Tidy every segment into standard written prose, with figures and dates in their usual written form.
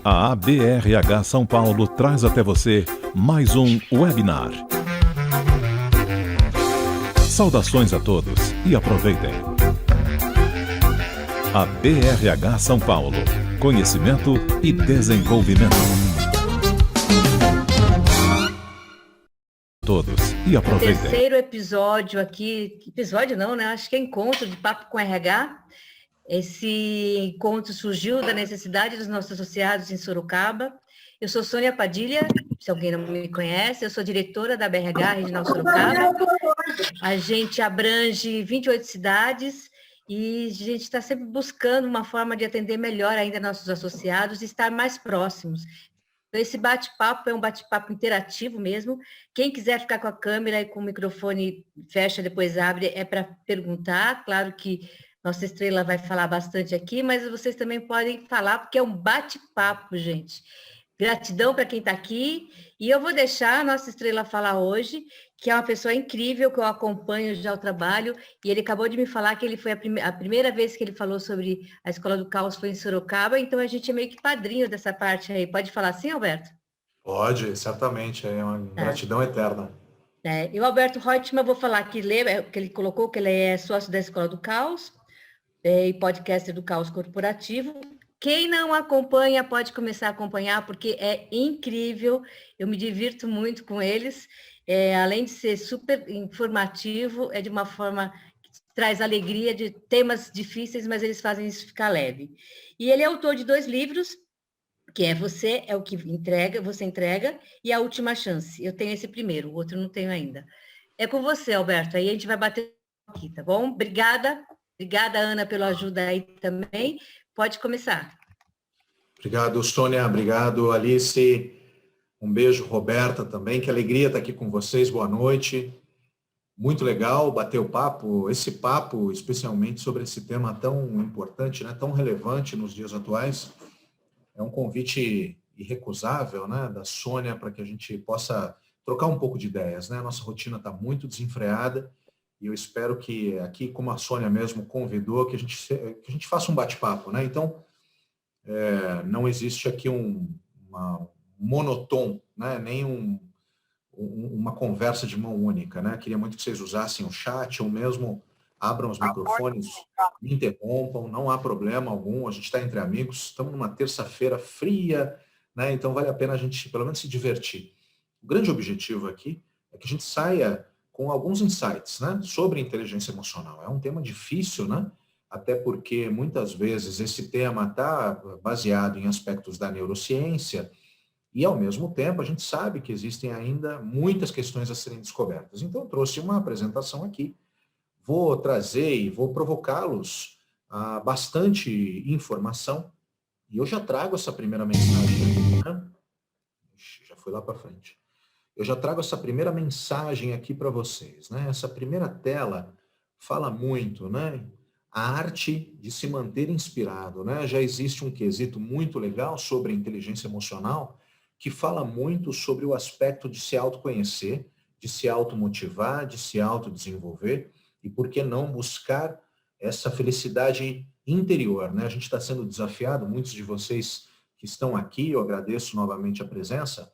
A ABRH São Paulo traz até você mais um webinar. Saudações a todos e aproveitem. A BRH São Paulo, conhecimento e desenvolvimento. Todos e aproveitem. Terceiro episódio aqui, episódio não, né? Acho que é encontro de Papo com RH. Esse encontro surgiu da necessidade dos nossos associados em Sorocaba. Eu sou Sônia Padilha, se alguém não me conhece, eu sou diretora da BRH Regional Sorocaba. A gente abrange 28 cidades e a gente está sempre buscando uma forma de atender melhor ainda nossos associados e estar mais próximos. Então, esse bate-papo é um bate-papo interativo mesmo. Quem quiser ficar com a câmera e com o microfone fecha, depois abre, é para perguntar. Claro que nossa estrela vai falar bastante aqui, mas vocês também podem falar, porque é um bate-papo, gente. Gratidão para quem está aqui. E eu vou deixar a nossa estrela falar hoje, que é uma pessoa incrível, que eu acompanho já o trabalho, e ele acabou de me falar que ele foi a primeira vez que ele falou sobre a Escola do Caos foi em Sorocaba, então a gente é meio que padrinho dessa parte aí. Pode falar assim, Alberto? Pode, certamente, é uma gratidão eterna. E o Alberto Reutemann, eu vou falar que ele colocou que ele é sócio da Escola do Caos, e podcaster do Caos Corporativo. Quem não acompanha pode começar a acompanhar, porque é incrível, eu me divirto muito com eles, além de ser super informativo, é de uma forma que traz alegria de temas difíceis, mas eles fazem isso ficar leve. E ele é autor de 2 livros, que é Você é o que entrega, você entrega, e A Última Chance. Eu tenho esse primeiro, o outro não tenho ainda. É com você, Alberto, aí a gente vai bater aqui, tá bom? Obrigada, Ana, pela ajuda aí também. Pode começar. Obrigado, Sônia. Obrigado, Alice. Um beijo, Roberta, também. Que alegria estar aqui com vocês. Boa noite. Muito legal bater o papo, esse papo, especialmente sobre esse tema tão importante, né, tão relevante nos dias atuais. É um convite irrecusável, né, da Sônia, para que a gente possa trocar um pouco de ideias, né? A nossa rotina está muito desenfreada e eu espero que aqui, como a Sônia mesmo convidou, que a gente faça um bate-papo, né? Então, não existe aqui uma monotom, né? Nem uma conversa de mão única, né? Queria muito que vocês usassem o chat ou mesmo abram os microfones, me interrompam, não há problema algum, a gente está entre amigos, estamos numa terça-feira fria, né? Então vale a pena a gente, pelo menos, se divertir. O grande objetivo aqui é que a gente saia com alguns insights, né, sobre inteligência emocional. É um tema difícil, né? Até porque muitas vezes esse tema está baseado em aspectos da neurociência e, ao mesmo tempo, a gente sabe que existem ainda muitas questões a serem descobertas. Então, eu trouxe uma apresentação aqui. Vou trazer e vou provocá-los a bastante informação. E eu já trago essa primeira mensagem. Né? Já fui lá para frente. Eu já trago essa primeira mensagem aqui para vocês. Né? Essa primeira tela fala muito, né? A arte de se manter inspirado. Né? Já existe um quesito muito legal sobre inteligência emocional que fala muito sobre o aspecto de se autoconhecer, de se automotivar, de se autodesenvolver e, por que não, buscar essa felicidade interior. Né? A gente está sendo desafiado, muitos de vocês que estão aqui, eu agradeço novamente a presença,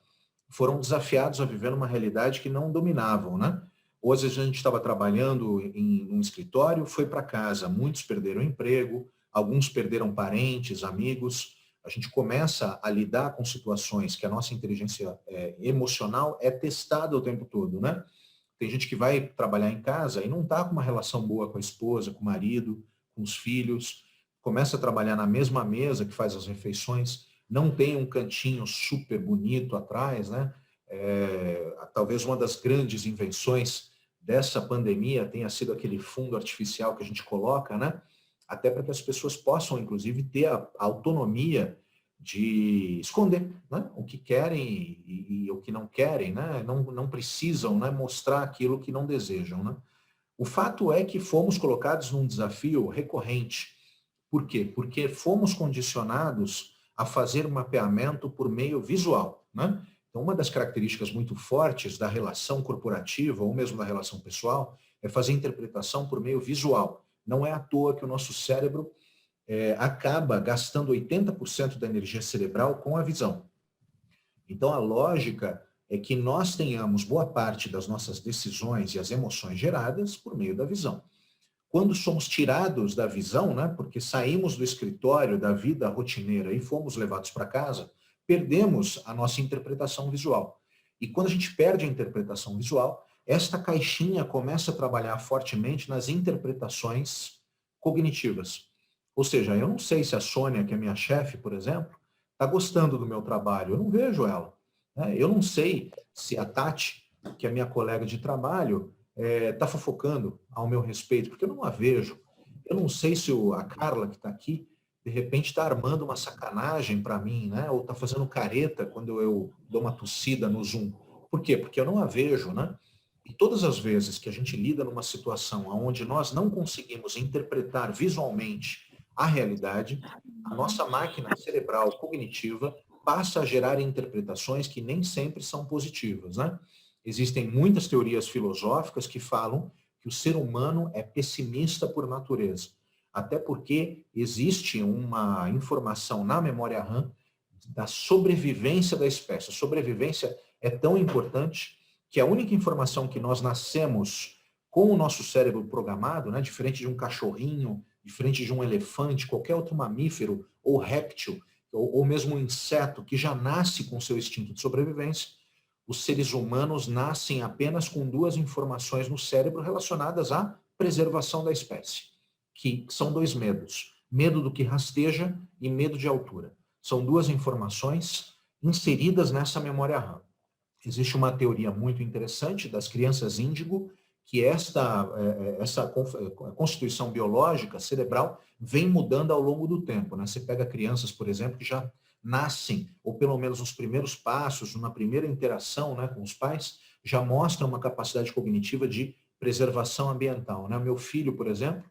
foram desafiados a viver numa realidade que não dominavam, né? Hoje a gente estava trabalhando em um escritório, foi para casa, muitos perderam o emprego, alguns perderam parentes, amigos. A gente começa a lidar com situações que a nossa inteligência emocional é testada o tempo todo, né? Tem gente que vai trabalhar em casa e não está com uma relação boa com a esposa, com o marido, com os filhos, começa a trabalhar na mesma mesa que faz as refeições, não tem um cantinho super bonito atrás, né? Talvez uma das grandes invenções dessa pandemia tenha sido aquele fundo artificial que a gente coloca, né? Até para que as pessoas possam, inclusive, ter a autonomia de esconder, né, o que querem e o que não querem, né? Não precisam, né, mostrar aquilo que não desejam. Né? O fato é que fomos colocados num desafio recorrente. Por quê? Porque fomos condicionados a fazer um mapeamento por meio visual. Né? Então, uma das características muito fortes da relação corporativa ou mesmo da relação pessoal é fazer interpretação por meio visual. Não é à toa que o nosso cérebro acaba gastando 80% da energia cerebral com a visão. Então, a lógica é que nós tenhamos boa parte das nossas decisões e as emoções geradas por meio da visão. Quando somos tirados da visão, né, porque saímos do escritório, da vida rotineira e fomos levados para casa, perdemos a nossa interpretação visual. E quando a gente perde a interpretação visual, esta caixinha começa a trabalhar fortemente nas interpretações cognitivas. Ou seja, eu não sei se a Sônia, que é minha chefe, por exemplo, está gostando do meu trabalho, eu não vejo ela. Né? Eu não sei se a Tati, que é minha colega de trabalho, está fofocando ao meu respeito, porque eu não a vejo. Eu não sei se a Carla, que está aqui, de repente está armando uma sacanagem para mim, né? Ou está fazendo careta quando eu dou uma tossida no Zoom. Por quê? Porque eu não a vejo, né? E todas as vezes que a gente lida numa situação onde nós não conseguimos interpretar visualmente a realidade, a nossa máquina cerebral cognitiva passa a gerar interpretações que nem sempre são positivas, né? Existem muitas teorias filosóficas que falam que o ser humano é pessimista por natureza, até porque existe uma informação na memória RAM da sobrevivência da espécie. A sobrevivência é tão importante que a única informação que nós nascemos com o nosso cérebro programado, né, diferente de um cachorrinho, diferente de um elefante, qualquer outro mamífero ou réptil, ou mesmo um inseto que já nasce com seu instinto de sobrevivência, os seres humanos nascem apenas com duas informações no cérebro relacionadas à preservação da espécie, que são dois medos. Medo do que rasteja e medo de altura. São duas informações inseridas nessa memória RAM. Existe uma teoria muito interessante das crianças índigo, que essa constituição biológica cerebral vem mudando ao longo do tempo. Né? Você pega crianças, por exemplo, que já nascem, ou pelo menos nos primeiros passos, na primeira interação, né, com os pais, já mostram uma capacidade cognitiva de preservação ambiental. Né? Meu filho, por exemplo,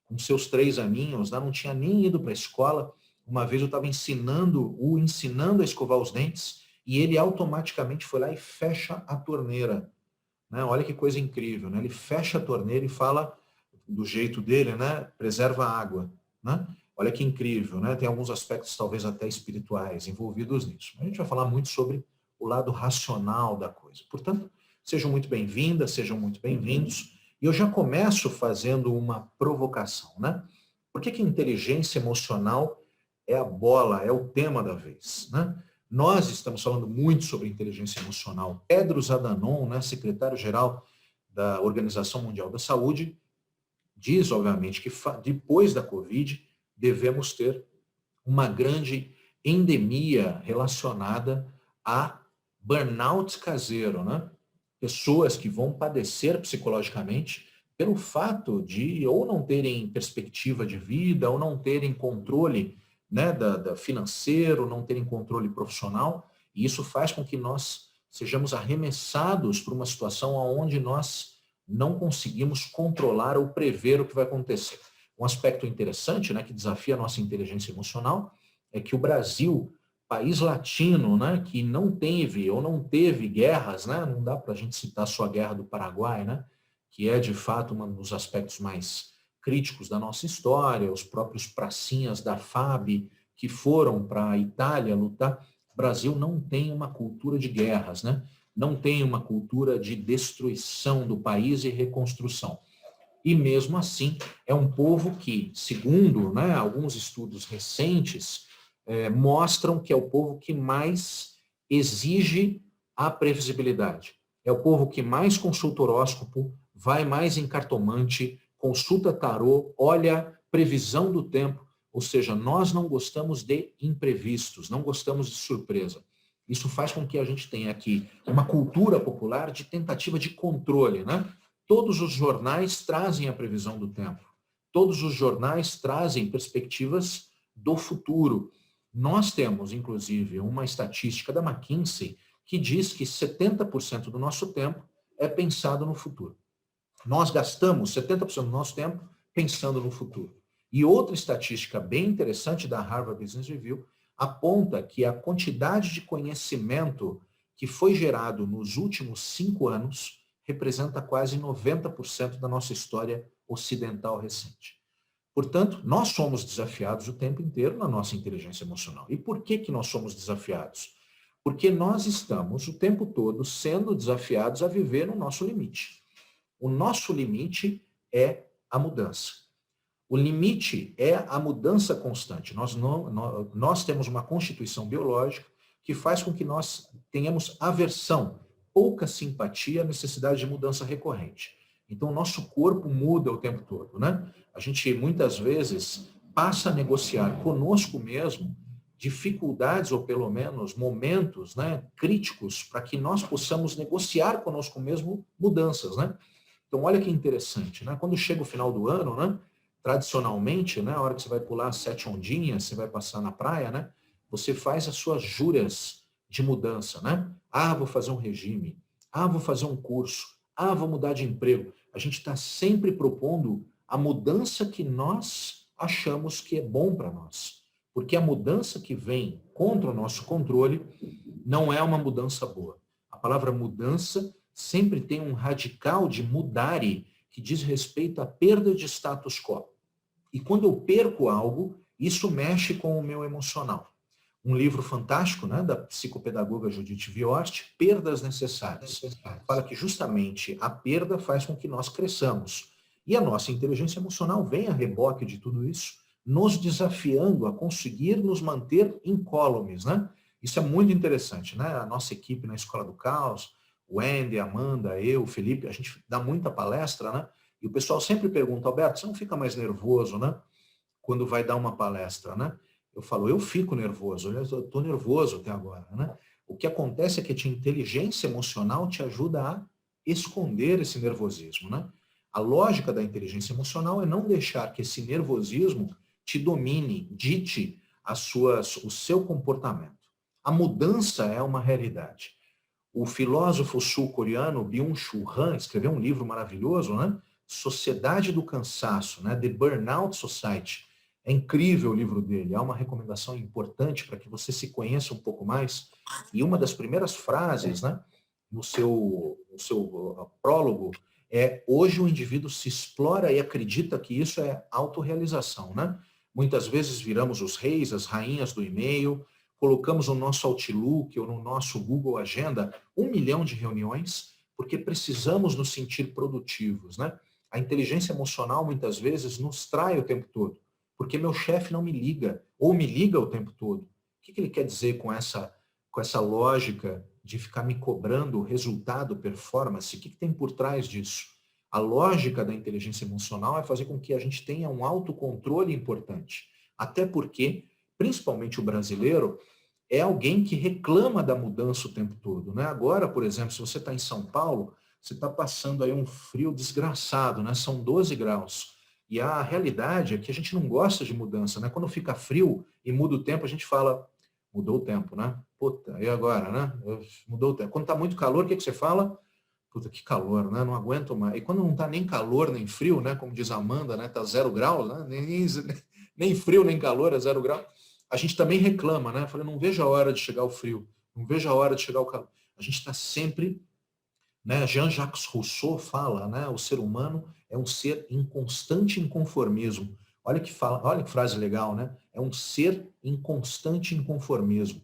com seus 3 aninhos, né, não tinha nem ido para a escola. Uma vez eu estava ensinando a escovar os dentes, e ele automaticamente foi lá e fecha a torneira. Né? Olha que coisa incrível. Né? Ele fecha a torneira e fala, do jeito dele, né, preserva a água. Né? Olha que incrível, né? Tem alguns aspectos talvez até espirituais envolvidos nisso. A gente vai falar muito sobre o lado racional da coisa. Portanto, sejam muito bem-vindas, sejam muito bem-vindos. E eu já começo fazendo uma provocação, né? Por que inteligência emocional é a bola, é o tema da vez, né? Nós estamos falando muito sobre inteligência emocional. Tedros Adhanom, né, secretário-geral da Organização Mundial da Saúde, diz, obviamente, que depois da Covid, devemos ter uma grande endemia relacionada a burnout caseiro, né? Pessoas que vão padecer psicologicamente pelo fato de ou não terem perspectiva de vida, ou não terem controle, né, da financeiro, não terem controle profissional, e isso faz com que nós sejamos arremessados para uma situação onde nós não conseguimos controlar ou prever o que vai acontecer. Um aspecto interessante, né, que desafia a nossa inteligência emocional, é que o Brasil, país latino, né, que não teve ou não teve guerras, né, não dá para a gente citar só a Guerra do Paraguai, né, que é de fato um dos aspectos mais críticos da nossa história, os próprios pracinhas da FAB que foram para a Itália lutar. O Brasil não tem uma cultura de guerras, né, não tem uma cultura de destruição do país e reconstrução. E mesmo assim, é um povo que, segundo, né, alguns estudos recentes, mostram que é o povo que mais exige a previsibilidade. É o povo que mais consulta horóscopo, vai mais em cartomante, consulta tarô, olha previsão do tempo. Ou seja, nós não gostamos de imprevistos, não gostamos de surpresa. Isso faz com que a gente tenha aqui uma cultura popular de tentativa de controle, né? Todos os jornais trazem a previsão do tempo. Todos os jornais trazem perspectivas do futuro. Nós temos, inclusive, uma estatística da McKinsey que diz que 70% do nosso tempo é pensado no futuro. Nós gastamos 70% do nosso tempo pensando no futuro. E outra estatística bem interessante da Harvard Business Review aponta que a quantidade de conhecimento que foi gerado nos últimos 5 anos representa quase 90% da nossa história ocidental recente. Portanto, nós somos desafiados o tempo inteiro na nossa inteligência emocional. E por que nós somos desafiados? Porque nós estamos o tempo todo sendo desafiados a viver no nosso limite. O nosso limite é a mudança. O limite é a mudança constante. Nós temos uma constituição biológica que faz com que nós tenhamos aversão, pouca simpatia à necessidade de mudança recorrente. Então, o nosso corpo muda o tempo todo, né? A gente, muitas vezes, passa a negociar conosco mesmo dificuldades, ou pelo menos momentos, né, críticos, para que nós possamos negociar conosco mesmo mudanças, né? Então, olha que interessante, né? Quando chega o final do ano, né, tradicionalmente, né, a hora que você vai pular 7 ondinhas, você vai passar na praia, né, você faz as suas juras de mudança, né? Ah, vou fazer um regime. Ah, vou fazer um curso. Ah, vou mudar de emprego. A gente está sempre propondo a mudança que nós achamos que é bom para nós. Porque a mudança que vem contra o nosso controle não é uma mudança boa. A palavra mudança sempre tem um radical de mudare, que diz respeito à perda de status quo. E quando eu perco algo, isso mexe com o meu emocional. Um livro fantástico, né, da psicopedagoga Judith Viorst, Perdas Necessárias. Fala que justamente a perda faz com que nós cresçamos. E a nossa inteligência emocional vem a reboque de tudo isso, nos desafiando a conseguir nos manter incólumes, né? Isso é muito interessante, né? A nossa equipe na Escola do Caos, o Andy, a Amanda, eu, o Felipe, a gente dá muita palestra, né? E o pessoal sempre pergunta, Alberto, você não fica mais nervoso, né? Quando vai dar uma palestra, né? Eu falo, eu fico nervoso, eu estou nervoso até agora, né? O que acontece é que a inteligência emocional te ajuda a esconder esse nervosismo, né? A lógica da inteligência emocional é não deixar que esse nervosismo te domine, dite o seu comportamento. A mudança é uma realidade. O filósofo sul-coreano Byung-Chul Han escreveu um livro maravilhoso, né? Sociedade do Cansaço, né? The Burnout Society. É incrível o livro dele, é uma recomendação importante para que você se conheça um pouco mais. E uma das primeiras frases, né, no seu prólogo é: hoje o indivíduo se explora e acredita que isso é autorrealização, né? Muitas vezes viramos os reis, as rainhas do e-mail, colocamos no nosso Outlook ou no nosso Google Agenda 1 milhão de reuniões, porque precisamos nos sentir produtivos, né? A inteligência emocional muitas vezes nos trai o tempo todo, porque meu chefe não me liga, ou me liga o tempo todo. O que ele quer dizer com essa lógica de ficar me cobrando resultado, performance? O que tem por trás disso? A lógica da inteligência emocional é fazer com que a gente tenha um autocontrole importante. Até porque, principalmente o brasileiro, é alguém que reclama da mudança o tempo todo, né? Agora, por exemplo, se você está em São Paulo, você está passando aí um frio desgraçado, né? São 12 graus. E a realidade é que a gente não gosta de mudança, né? Quando fica frio e muda o tempo, a gente fala, mudou o tempo, né? Puta, e agora, né? Mudou o tempo. Quando está muito calor, o que você fala? Puta, que calor, né? Não aguento mais. E quando não está nem calor, nem frio, né? Como diz a Amanda, né? Tá 0 graus, né? Nem frio, nem calor, é 0 grau. A gente também reclama, né? Falei, não vejo a hora de chegar o frio, não vejo a hora de chegar o calor. A gente está sempre, né? Jean-Jacques Rousseau fala, né? O ser humano é um ser em constante inconformismo. Olha que frase legal, né? É um ser em constante inconformismo.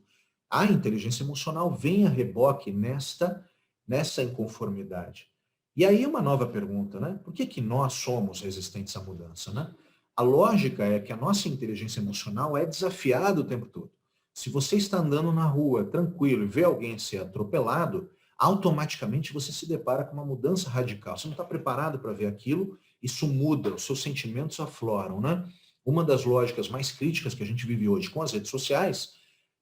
A inteligência emocional vem a reboque nessa inconformidade. E aí uma nova pergunta, né? Por que nós somos resistentes à mudança, né? A lógica é que a nossa inteligência emocional é desafiada o tempo todo. Se você está andando na rua tranquilo e vê alguém ser atropelado, automaticamente você se depara com uma mudança radical. Você não está preparado para ver aquilo, isso muda, os seus sentimentos afloram, né? Uma das lógicas mais críticas que a gente vive hoje com as redes sociais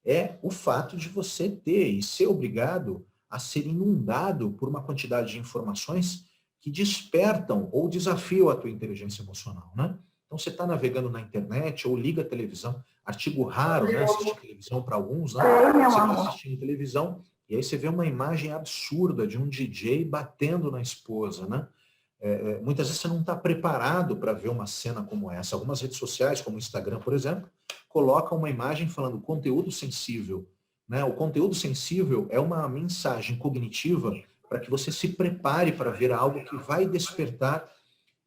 é o fato de você ter e ser obrigado a ser inundado por uma quantidade de informações que despertam ou desafiam a tua inteligência emocional, né? Então, você está navegando na internet ou liga a televisão, artigo raro, né? Assistir televisão para alguns, né? Você está assistindo televisão e aí você vê uma imagem absurda de um DJ batendo na esposa, né? Muitas vezes você não está preparado para ver uma cena como essa. Algumas redes sociais, como o Instagram, por exemplo, colocam uma imagem falando conteúdo sensível, né? O conteúdo sensível é uma mensagem cognitiva para que você se prepare para ver algo que vai despertar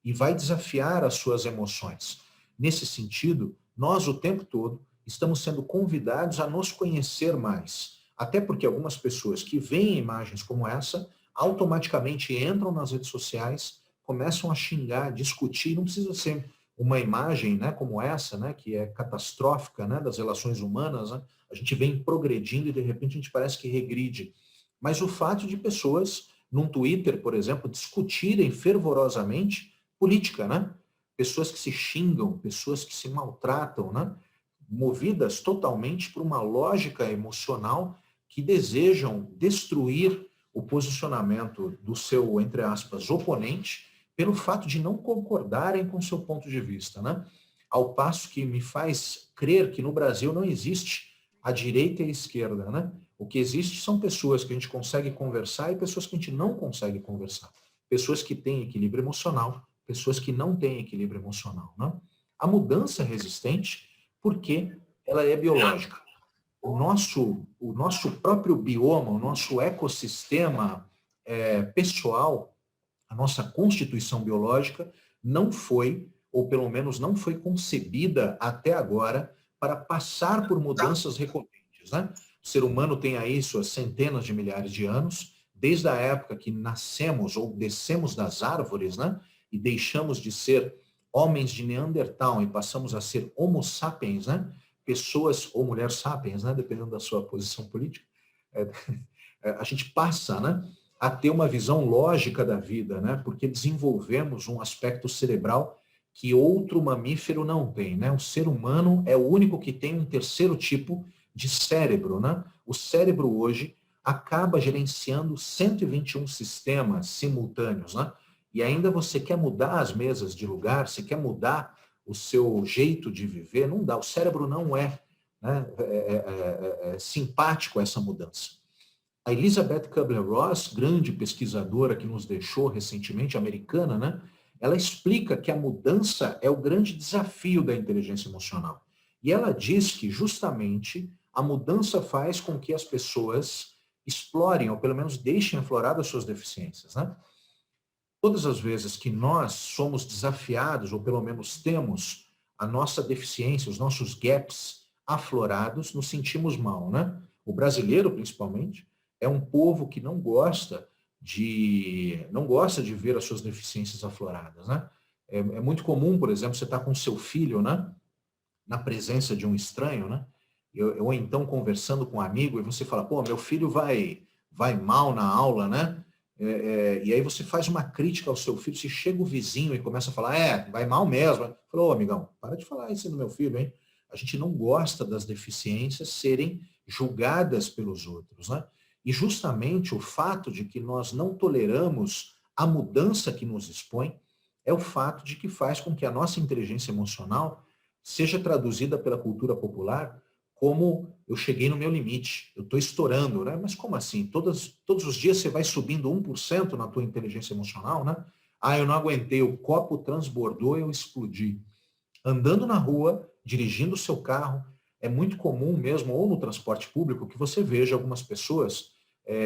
e vai desafiar as suas emoções. Nesse sentido, nós o tempo todo estamos sendo convidados a nos conhecer mais. Até porque algumas pessoas que veem imagens como essa, automaticamente entram nas redes sociais, começam a xingar, discutir, não precisa ser uma imagem, né, como essa, né, que é catastrófica, né, das relações humanas, né, a gente vem progredindo e de repente a gente parece que regride. Mas o fato de pessoas, num Twitter, por exemplo, discutirem fervorosamente política, né? Pessoas que se xingam, pessoas que se maltratam, né? Movidas totalmente por uma lógica emocional que desejam destruir o posicionamento do seu, entre aspas, oponente, pelo fato de não concordarem com o seu ponto de vista, né? Ao passo que me faz crer que no Brasil não existe a direita e a esquerda, né? O que existe são pessoas que a gente consegue conversar e pessoas que a gente não consegue conversar. Pessoas que têm equilíbrio emocional, pessoas que não têm equilíbrio emocional, né? A mudança é resistente porque ela é biológica. O nosso próprio bioma, o nosso ecossistema pessoal, a nossa constituição biológica não foi, ou pelo menos não foi concebida até agora para passar por mudanças recorrentes, né? O ser humano tem aí suas centenas de milhares de anos, desde a época que nascemos ou descemos das árvores, né? E deixamos de ser homens de Neandertal e passamos a ser Homo sapiens, né? Pessoas, ou mulher sapiens, né? Dependendo da sua posição política, a gente passa, né? A ter uma visão lógica da vida, né? Porque desenvolvemos um aspecto cerebral que outro mamífero não tem, né? O ser humano é o único que tem um terceiro tipo de cérebro, né? O cérebro hoje acaba gerenciando 121 sistemas simultâneos, né? E ainda você quer mudar as mesas de lugar, você quer mudar o seu jeito de viver, não dá. O cérebro não é, né, simpático a essa mudança. A Elizabeth Kubler-Ross, grande pesquisadora que nos deixou recentemente, americana, né, ela explica que a mudança é o grande desafio da inteligência emocional. E ela diz que, justamente, a mudança faz com que as pessoas explorem, ou pelo menos deixem afloradas suas deficiências, né? Todas as vezes que nós somos desafiados, ou pelo menos temos a nossa deficiência, os nossos gaps aflorados, nos sentimos mal, né? O brasileiro, principalmente, é um povo que não gosta de ver as suas deficiências afloradas, né? É muito comum, por exemplo, você estar com seu filho, né? Na presença de um estranho, né? Ou então conversando com um amigo e você fala, pô, meu filho vai mal na aula, né? E aí você faz uma crítica ao seu filho, se chega o vizinho e começa a falar, vai mal mesmo. Falou, ô, amigão, para de falar isso do meu filho, hein? A gente não gosta das deficiências serem julgadas pelos outros, né? E justamente o fato de que nós não toleramos a mudança que nos expõe é o fato de que faz com que a nossa inteligência emocional seja traduzida pela cultura popular como eu cheguei no meu limite, eu estou estourando, né? Mas como assim? Todos os dias você vai subindo 1% na tua inteligência emocional, né? Ah, eu não aguentei, o copo transbordou e eu explodi. Andando na rua, dirigindo o seu carro, é muito comum mesmo, ou no transporte público, que você veja algumas pessoas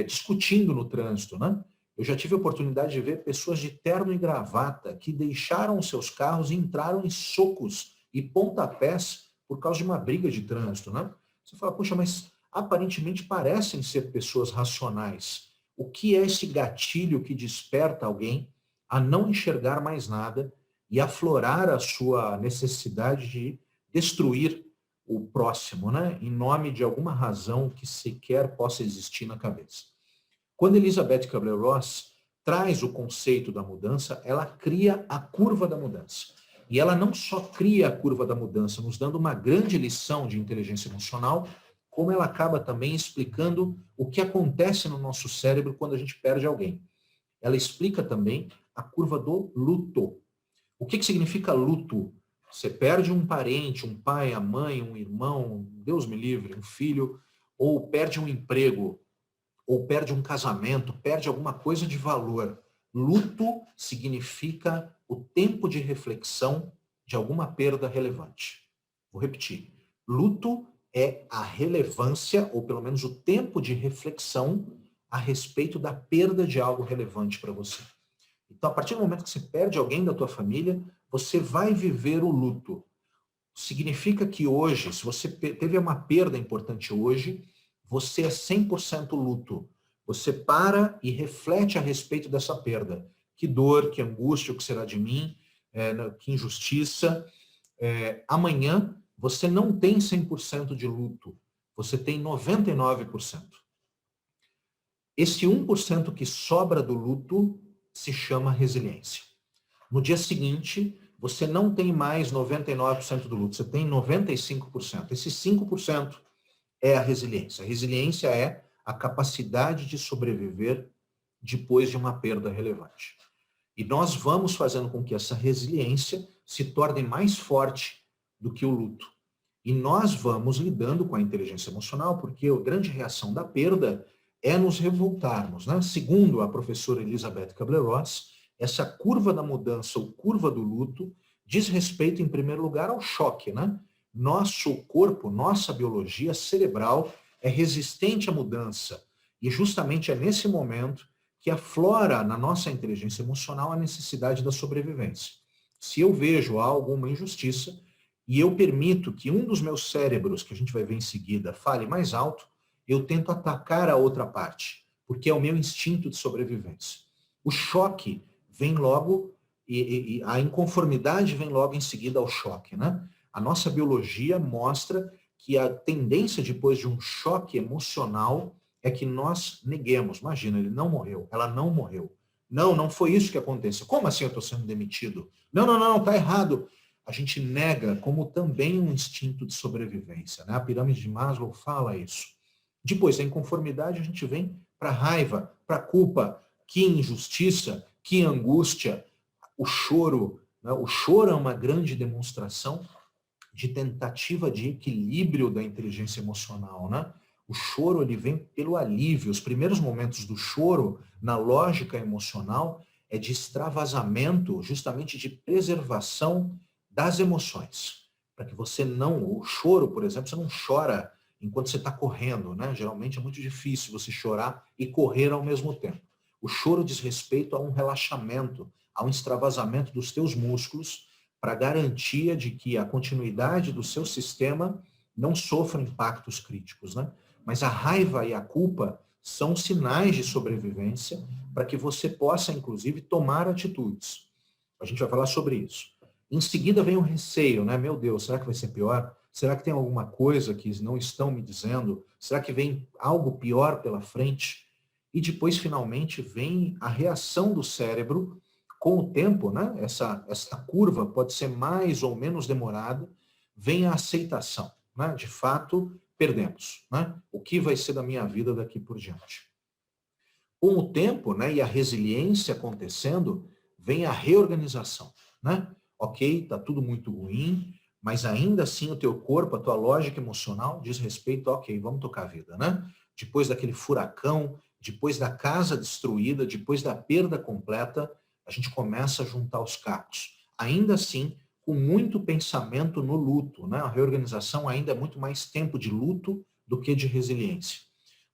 discutindo no trânsito, né? Eu já tive a oportunidade de ver pessoas de terno e gravata que deixaram seus carros e entraram em socos e pontapés por causa de uma briga de trânsito, né? Você fala, puxa, mas aparentemente parecem ser pessoas racionais. O que é esse gatilho que desperta alguém a não enxergar mais nada e aflorar a sua necessidade de destruir o próximo, né? Em nome de alguma razão que sequer possa existir na cabeça. Quando Elizabeth Kubler-Ross traz o conceito da mudança, ela cria a curva da mudança. E ela não só cria a curva da mudança, nos dando uma grande lição de inteligência emocional, como ela acaba também explicando o que acontece no nosso cérebro quando a gente perde alguém. Ela explica também a curva do luto. O que significa luto? Você perde um parente, um pai, a mãe, um irmão, Deus me livre, um filho, ou perde um emprego, ou perde um casamento, perde alguma coisa de valor. Luto significa o tempo de reflexão de alguma perda relevante. Vou repetir. Luto é a relevância, ou pelo menos o tempo de reflexão a respeito da perda de algo relevante para você. Então, a partir do momento que você perde alguém da tua família, você vai viver o luto. Significa que hoje, se você teve uma perda importante hoje, você é 100% luto. Você para e reflete a respeito dessa perda. Que dor, que angústia, o que será de mim, que injustiça. Amanhã, você não tem 100% de luto. Você tem 99%. Esse 1% que sobra do luto se chama resiliência. No dia seguinte, você não tem mais 99% do luto, você tem 95%. Esse 5% é a resiliência. A resiliência é a capacidade de sobreviver depois de uma perda relevante. E nós vamos fazendo com que essa resiliência se torne mais forte do que o luto. E nós vamos lidando com a inteligência emocional, porque a grande reação da perda é nos revoltarmos, né? Segundo a professora Elizabeth Kubler-Ross, essa curva da mudança, ou curva do luto, diz respeito, em primeiro lugar, ao choque, né? Nosso corpo, nossa biologia cerebral é resistente à mudança. E justamente é nesse momento que aflora na nossa inteligência emocional a necessidade da sobrevivência. Se eu vejo alguma injustiça e eu permito que um dos meus cérebros, que a gente vai ver em seguida, fale mais alto, eu tento atacar a outra parte, porque é o meu instinto de sobrevivência. O choque vem logo, e a inconformidade vem logo em seguida ao choque, né? A nossa biologia mostra que a tendência depois de um choque emocional é que nós neguemos. Imagina, ele não morreu, ela não morreu. Não foi isso que aconteceu. Como assim eu estou sendo demitido? Não, está errado. A gente nega como também um instinto de sobrevivência, né? A pirâmide de Maslow fala isso. Depois da inconformidade, a gente vem para a raiva, para a culpa. Que injustiça, que angústia. O choro, né? O choro é uma grande demonstração de tentativa de equilíbrio da inteligência emocional, né? O choro, ele vem pelo alívio. Os primeiros momentos do choro, na lógica emocional, é de extravasamento, justamente de preservação das emoções. Para que você não... O choro, por exemplo, você não chora enquanto você está correndo, né? Geralmente é muito difícil você chorar e correr ao mesmo tempo. O choro diz respeito a um relaxamento, a um extravasamento dos teus músculos, para garantia de que a continuidade do seu sistema não sofra impactos críticos, né? Mas a raiva e a culpa são sinais de sobrevivência para que você possa, inclusive, tomar atitudes. A gente vai falar sobre isso. Em seguida vem o receio, né? Meu Deus, será que vai ser pior? Será que tem alguma coisa que não estão me dizendo? Será que vem algo pior pela frente? E depois, finalmente, vem a reação do cérebro com o tempo, né? Essa curva pode ser mais ou menos demorada, vem a aceitação, né? De fato, perdemos, né? O que vai ser da minha vida daqui por diante? Com o tempo, né, e a resiliência acontecendo, vem a reorganização, né? Ok, está tudo muito ruim, mas ainda assim o teu corpo, a tua lógica emocional diz respeito, ok, vamos tocar a vida, né? Depois daquele furacão, depois da casa destruída, depois da perda completa, a gente começa a juntar os cacos. Ainda assim, com muito pensamento no luto, né? A reorganização ainda é muito mais tempo de luto do que de resiliência.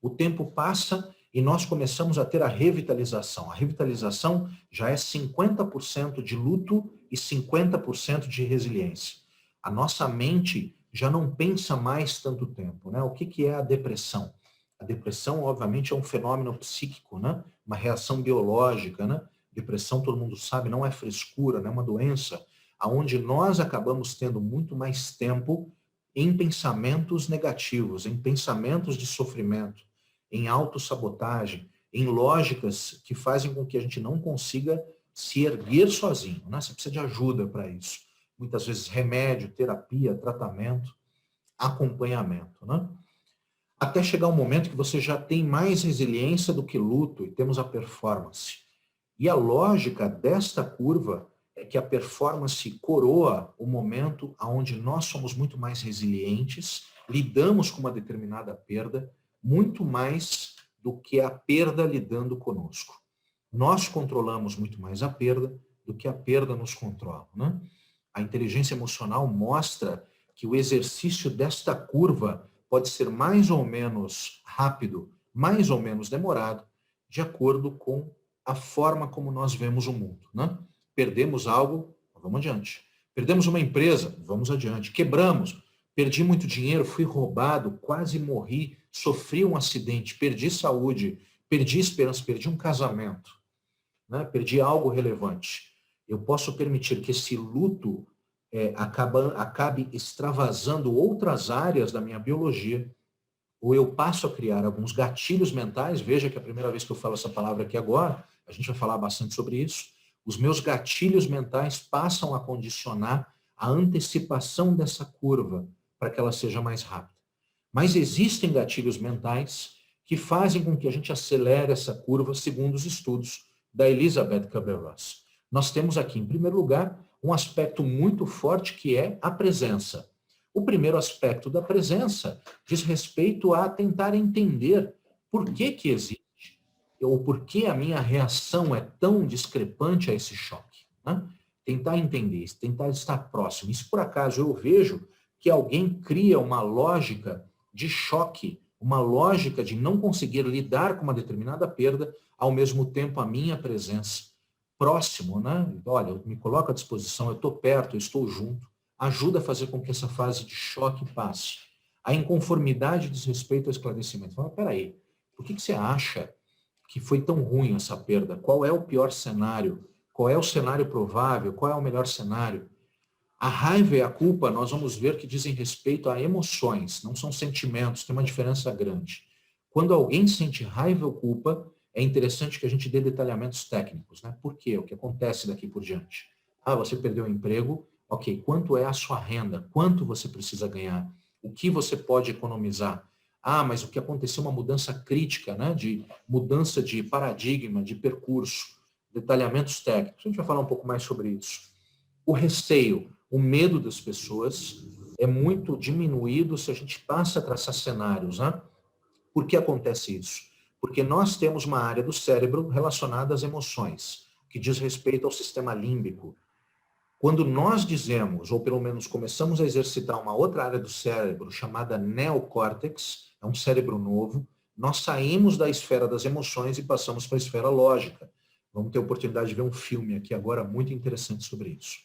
O tempo passa e nós começamos a ter a revitalização. A revitalização já é 50% de luto e 50% de resiliência. A nossa mente já não pensa mais tanto tempo, né? O que é a depressão? A depressão, obviamente, é um fenômeno psíquico, né? Uma reação biológica, né? Depressão, todo mundo sabe, não é frescura, não é uma doença, onde nós acabamos tendo muito mais tempo em pensamentos negativos, em pensamentos de sofrimento, em autossabotagem, em lógicas que fazem com que a gente não consiga se erguer sozinho, né? Você precisa de ajuda para isso. Muitas vezes remédio, terapia, tratamento, acompanhamento, né? Até chegar um momento que você já tem mais resiliência do que luto e temos a performance. E a lógica desta curva é que a performance coroa o momento onde nós somos muito mais resilientes, lidamos com uma determinada perda, muito mais do que a perda lidando conosco. Nós controlamos muito mais a perda do que a perda nos controla, né? A inteligência emocional mostra que o exercício desta curva pode ser mais ou menos rápido, mais ou menos demorado, de acordo com a forma como nós vemos o mundo, né? Perdemos algo, vamos adiante. Perdemos uma empresa, vamos adiante. Quebramos, perdi muito dinheiro, fui roubado, quase morri, sofri um acidente, perdi saúde, perdi esperança, perdi um casamento, né? Perdi algo relevante. Eu posso permitir que esse luto acabe extravasando outras áreas da minha biologia, ou eu passo a criar alguns gatilhos mentais. Veja que é a primeira vez que eu falo essa palavra aqui agora, a gente vai falar bastante sobre isso. Os meus gatilhos mentais passam a condicionar a antecipação dessa curva para que ela seja mais rápida. Mas existem gatilhos mentais que fazem com que a gente acelere essa curva, segundo os estudos da Elizabeth Kubler-Ross. Nós temos aqui, em primeiro lugar, um aspecto muito forte que é a presença. O primeiro aspecto da presença diz respeito a tentar entender por que existe, ou por que a minha reação é tão discrepante a esse choque, né? Tentar entender isso, tentar estar próximo. E se por acaso eu vejo que alguém cria uma lógica de choque, uma lógica de não conseguir lidar com uma determinada perda, ao mesmo tempo a minha presença próximo, né? Olha, eu me coloco à disposição, eu estou perto, eu estou junto, ajuda a fazer com que essa fase de choque passe. A inconformidade diz respeito ao esclarecimento. Fala, peraí, por que você acha que foi tão ruim essa perda? Qual é o pior cenário? Qual é o cenário provável? Qual é o melhor cenário? A raiva e a culpa, nós vamos ver que dizem respeito a emoções, não são sentimentos, tem uma diferença grande. Quando alguém sente raiva ou culpa, é interessante que a gente dê detalhamentos técnicos, né? Por quê? O que acontece daqui por diante? Ah, você perdeu o emprego, ok, quanto é a sua renda? Quanto você precisa ganhar? O que você pode economizar? Ah, mas o que aconteceu é uma mudança crítica, né? De mudança de paradigma, de percurso, detalhamentos técnicos. A gente vai falar um pouco mais sobre isso. O receio, o medo das pessoas é muito diminuído se a gente passa a traçar cenários, né? Por que acontece isso? Porque nós temos uma área do cérebro relacionada às emoções, que diz respeito ao sistema límbico. Quando nós dizemos, ou pelo menos começamos a exercitar uma outra área do cérebro chamada neocórtex, é um cérebro novo, nós saímos da esfera das emoções e passamos para a esfera lógica. Vamos ter a oportunidade de ver um filme aqui agora muito interessante sobre isso.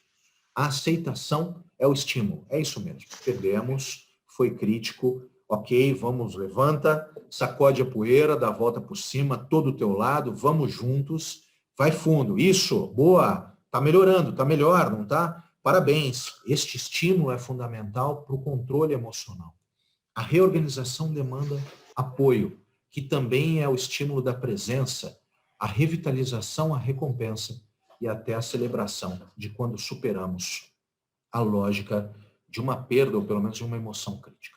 A aceitação é o estímulo, é isso mesmo. Perdemos, foi crítico, ok, vamos, levanta, sacode a poeira, dá a volta por cima, todo o teu lado, vamos juntos, vai fundo, isso, boa, tá melhorando, tá melhor, não tá? Parabéns, este estímulo é fundamental para o controle emocional. A reorganização demanda apoio, que também é o estímulo da presença, a revitalização, a recompensa e até a celebração de quando superamos a lógica de uma perda ou pelo menos de uma emoção crítica.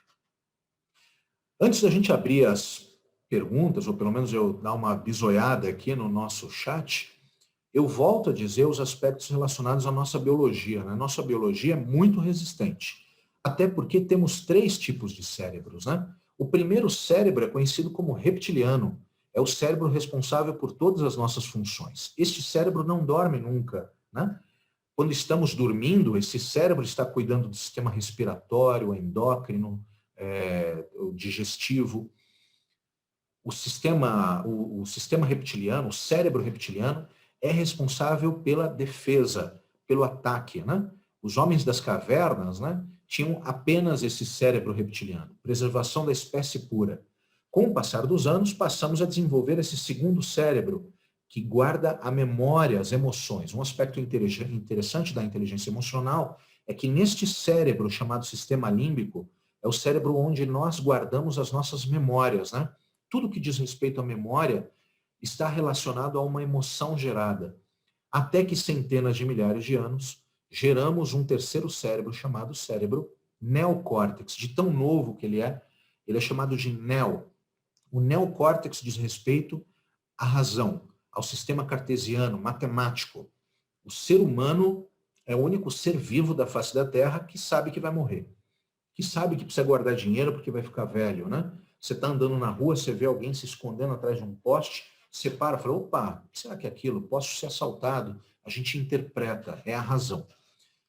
Antes da gente abrir as perguntas, ou pelo menos eu dar uma bisoiada aqui no nosso chat, eu volto a dizer os aspectos relacionados à nossa biologia, né? Nossa biologia é muito resistente, até porque temos 3 tipos de cérebros, né? O primeiro cérebro é conhecido como reptiliano, é o cérebro responsável por todas as nossas funções. Este cérebro não dorme nunca, né? Quando estamos dormindo, esse cérebro está cuidando do sistema respiratório, endócrino, o digestivo. O sistema reptiliano, o cérebro reptiliano, é responsável pela defesa, pelo ataque, né? Os homens das cavernas, né, tinham apenas esse cérebro reptiliano, preservação da espécie pura. Com o passar dos anos, passamos a desenvolver esse segundo cérebro, que guarda a memória, as emoções. Um aspecto interessante da inteligência emocional é que neste cérebro chamado sistema límbico, é o cérebro onde nós guardamos as nossas memórias, né? Tudo que diz respeito à memória está relacionado a uma emoção gerada. Até que centenas de milhares de anos, geramos um terceiro cérebro chamado cérebro neocórtex. De tão novo que ele é chamado de neo. O neocórtex diz respeito à razão, ao sistema cartesiano, matemático. O ser humano é o único ser vivo da face da Terra que sabe que vai morrer. Que sabe que precisa guardar dinheiro porque vai ficar velho, né? Você está andando na rua, você vê alguém se escondendo atrás de um poste, você para e fala, opa, o que será que é aquilo? Posso ser assaltado? A gente interpreta, é a razão.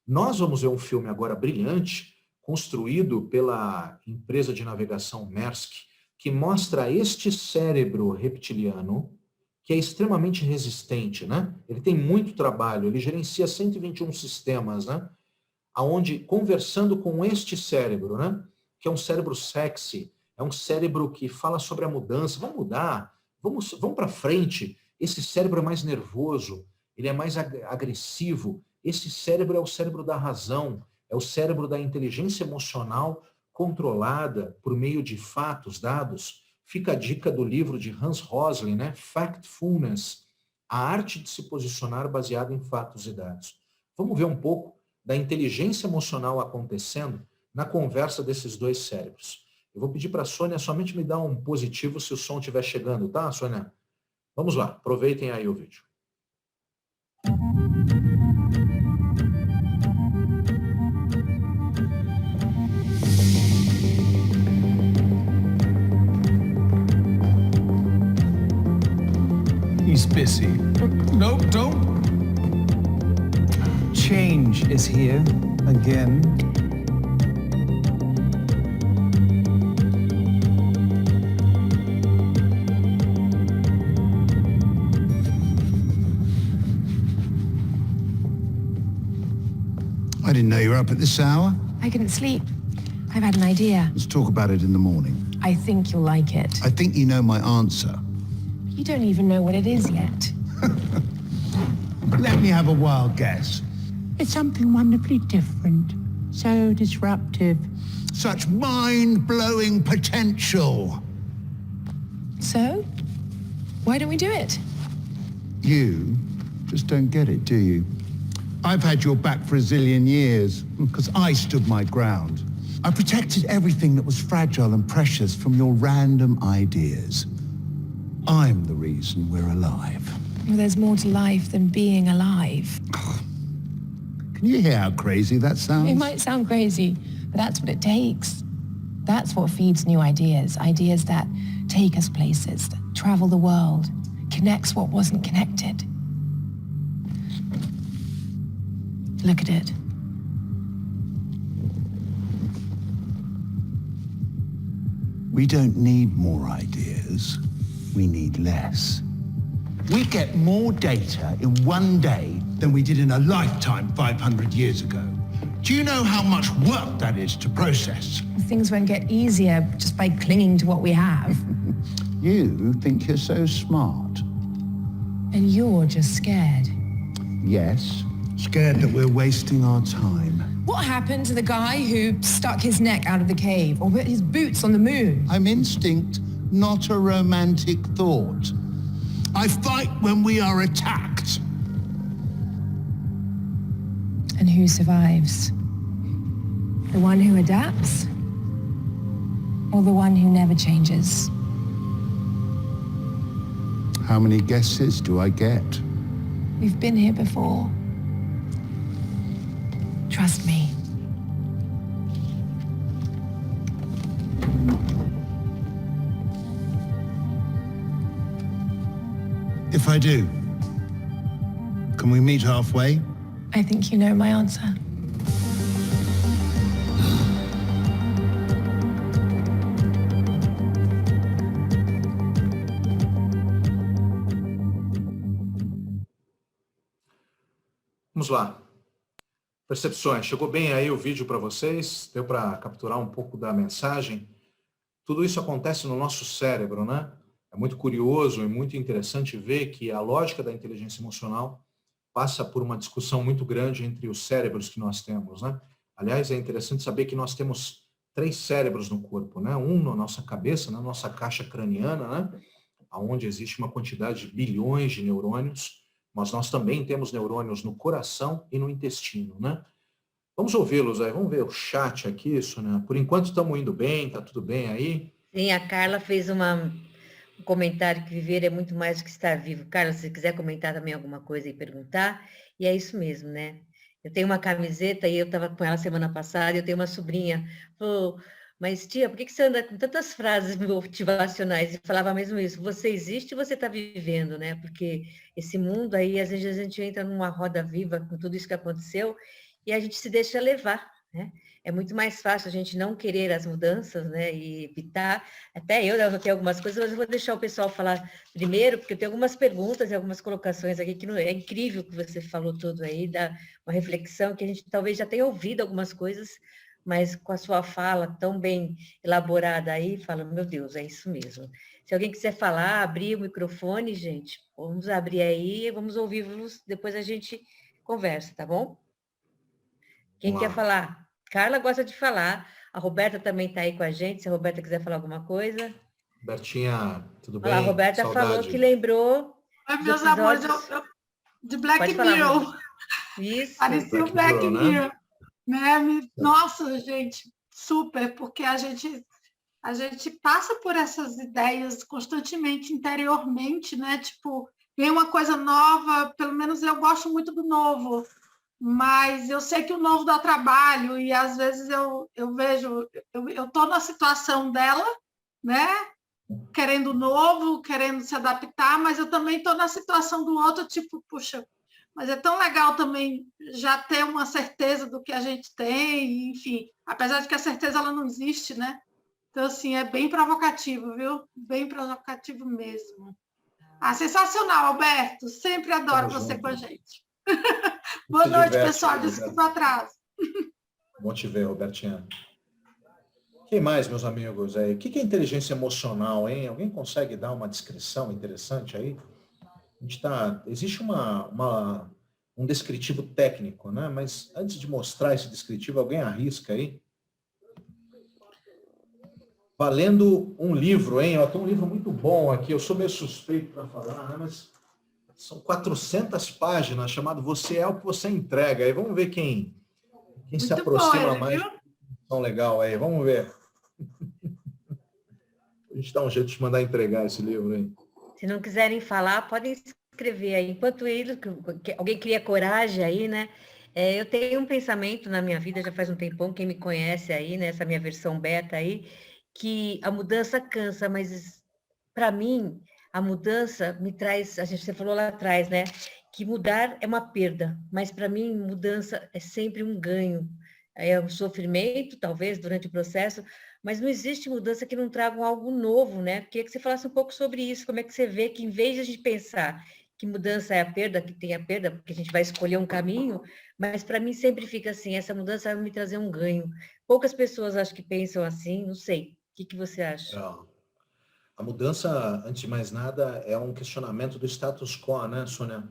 Nós vamos ver um filme agora brilhante, construído pela empresa de navegação Maersk, que mostra este cérebro reptiliano, que é extremamente resistente, né? Ele tem muito trabalho, ele gerencia 121 sistemas, né? aonde conversando com este cérebro, né, que é um cérebro sexy, é um cérebro que fala sobre a mudança, vamos mudar, vamos para frente. Esse cérebro é mais nervoso, ele é mais agressivo. Esse cérebro é o cérebro da razão, é o cérebro da inteligência emocional controlada por meio de fatos, dados. Fica a dica do livro de Hans Rosling, né? Factfulness, a arte de se posicionar baseado em fatos e dados. Vamos ver um pouco da inteligência emocional acontecendo na conversa desses dois cérebros. Eu vou pedir para a Sônia somente me dar um positivo se o som estiver chegando, tá, Sônia? Vamos lá, aproveitem aí o vídeo. He's busy. No, don't. Change is here again. I didn't know you were up at this hour. I couldn't sleep. I've had an idea. Let's talk about it in the morning. I think you'll like it. I think you know my answer. You don't even know what it is yet. Let me have a wild guess. It's something wonderfully different, so disruptive. Such mind-blowing potential. So, why don't we do it? You just don't get it, do you? I've had your back for a zillion years because I stood my ground. I protected everything that was fragile and precious from your random ideas. I'm the reason we're alive. Well, there's more to life than being alive. Can you hear how crazy that sounds? It might sound crazy, but that's what it takes. That's what feeds new ideas. Ideas that take us places, that travel the world, connects what wasn't connected. Look at it. We don't need more ideas. We need less. We get more data in one day than we did in a lifetime 500 years ago. Do you know how much work that is to process? Things won't get easier just by clinging to what we have. You think you're so smart. And you're just scared. Yes, scared that we're wasting our time. What happened to the guy who stuck his neck out of the cave or put his boots on the moon? I'm instinct, not a romantic thought. I fight when we are attacked. And who survives? The one who adapts? Or the one who never changes? How many guesses do I get? We've been here before. Trust me. If I do, can we meet halfway? I think you know my answer. Vamos lá. Percepções. Chegou bem aí o vídeo para vocês? Deu para capturar um pouco da mensagem? Tudo isso acontece no nosso cérebro, né? É muito curioso e muito interessante ver que a lógica da inteligência emocional passa por uma discussão muito grande entre os cérebros que nós temos, né? Aliás, é interessante saber que nós temos 3 cérebros no corpo, né? Um na nossa cabeça, na nossa caixa craniana, né? Onde existe uma quantidade de bilhões de neurônios, mas nós também temos neurônios no coração e no intestino, né? Vamos ouvi-los aí, vamos ver o chat aqui, Sônia. Por enquanto estamos indo bem, tá tudo bem aí? Sim, a Carla fez um comentário que viver é muito mais do que estar vivo. Carla, se você quiser comentar também alguma coisa e perguntar, e é isso mesmo, né? Eu tenho uma camiseta e eu estava com ela semana passada, eu tenho uma sobrinha, falou, mas tia, por que você anda com tantas frases motivacionais? E falava mesmo isso, você existe e você está vivendo, né? Porque esse mundo aí, às vezes a gente entra numa roda viva com tudo isso que aconteceu e a gente se deixa levar, né? É muito mais fácil a gente não querer as mudanças, né, e evitar. Até eu anotei algumas coisas, mas eu vou deixar o pessoal falar primeiro, porque eu tenho algumas perguntas e algumas colocações aqui que não, é incrível que você falou tudo aí, dá uma reflexão que a gente talvez já tenha ouvido algumas coisas, mas com a sua fala tão bem elaborada aí, fala, meu Deus, é isso mesmo. Se alguém quiser falar, abrir o microfone, gente, vamos abrir aí, vamos ouvir-vos, depois a gente conversa, tá bom? Quem Vamos quer lá. falar? Carla gosta de falar. A Roberta também está aí com a gente. Se a Roberta quiser falar alguma coisa. Bertinha, tudo Olha lá, a bem? Roberta falou Saudade. que lembrou Ai, dos meus amores, episódios. de Black Pode falar, Mirror. Roberta. Isso. Parecia o Black Black Mirror, né? Mirror. Né? Nossa, gente, super, porque a gente passa por essas ideias constantemente, interiormente, né? Tipo, vem uma coisa nova, pelo menos eu gosto muito do novo, mas eu sei que o novo dá trabalho e às vezes eu vejo, eu estou na situação dela, né? Querendo novo, querendo se adaptar, mas eu também estou na situação do outro, tipo, puxa, mas é tão legal também já ter uma certeza do que a gente tem, enfim, apesar de que a certeza ela não existe, né? Então, assim, é bem provocativo, viu? Bem provocativo mesmo. Ah, sensacional, Alberto. Sempre adoro Tamo você junto. com a gente. Boa noite, diverte, pessoal. Roberto. Desculpa o atraso. Bom te ver, Robertinha. Quem mais, meus amigos? O que é inteligência emocional, hein? Alguém consegue dar uma descrição interessante aí? Existe um descritivo técnico, né? Mas antes de mostrar esse descritivo, alguém arrisca aí? Valendo um livro, hein? Tem um livro muito bom aqui, eu sou meio suspeito para falar, né? Mas são 400 páginas, chamado Você é o que você entrega. Aí vamos ver quem se Muito aproxima bom, mais viu? de uma descrição legal aí. Vamos ver. A gente dá um jeito de mandar entregar esse livro aí. Se não quiserem falar, podem escrever aí. Enquanto isso, que alguém cria coragem aí, né? Eu tenho um pensamento na minha vida, já faz um tempão, quem me conhece aí, né? Essa minha versão beta aí, que a mudança cansa, mas para mim, a mudança me traz, você falou lá atrás, né? Que mudar é uma perda, mas para mim, mudança é sempre um ganho. É um sofrimento, talvez, durante o processo, mas não existe mudança que não traga algo novo, né? Queria que você falasse um pouco sobre isso, como é que você vê que, em vez de a gente pensar que mudança é a perda, que tem a perda, porque a gente vai escolher um caminho, mas para mim sempre fica assim, essa mudança vai me trazer um ganho. Poucas pessoas acho que pensam assim, não sei. O que você acha? A mudança, antes de mais nada, é um questionamento do status quo, né, Sônia?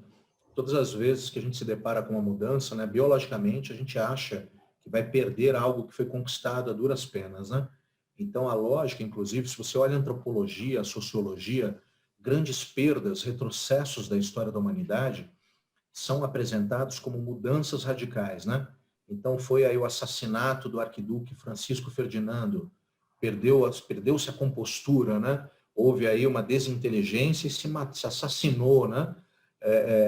Todas as vezes que a gente se depara com uma mudança, né, biologicamente, a gente acha que vai perder algo que foi conquistado a duras penas, né? Então, a lógica, inclusive, se você olha a antropologia, a sociologia, grandes perdas, retrocessos da história da humanidade são apresentados como mudanças radicais, né? Então, foi aí o assassinato do arquiduque Francisco Ferdinando, perdeu-se a compostura, né? Houve aí uma desinteligência e se assassinou, né?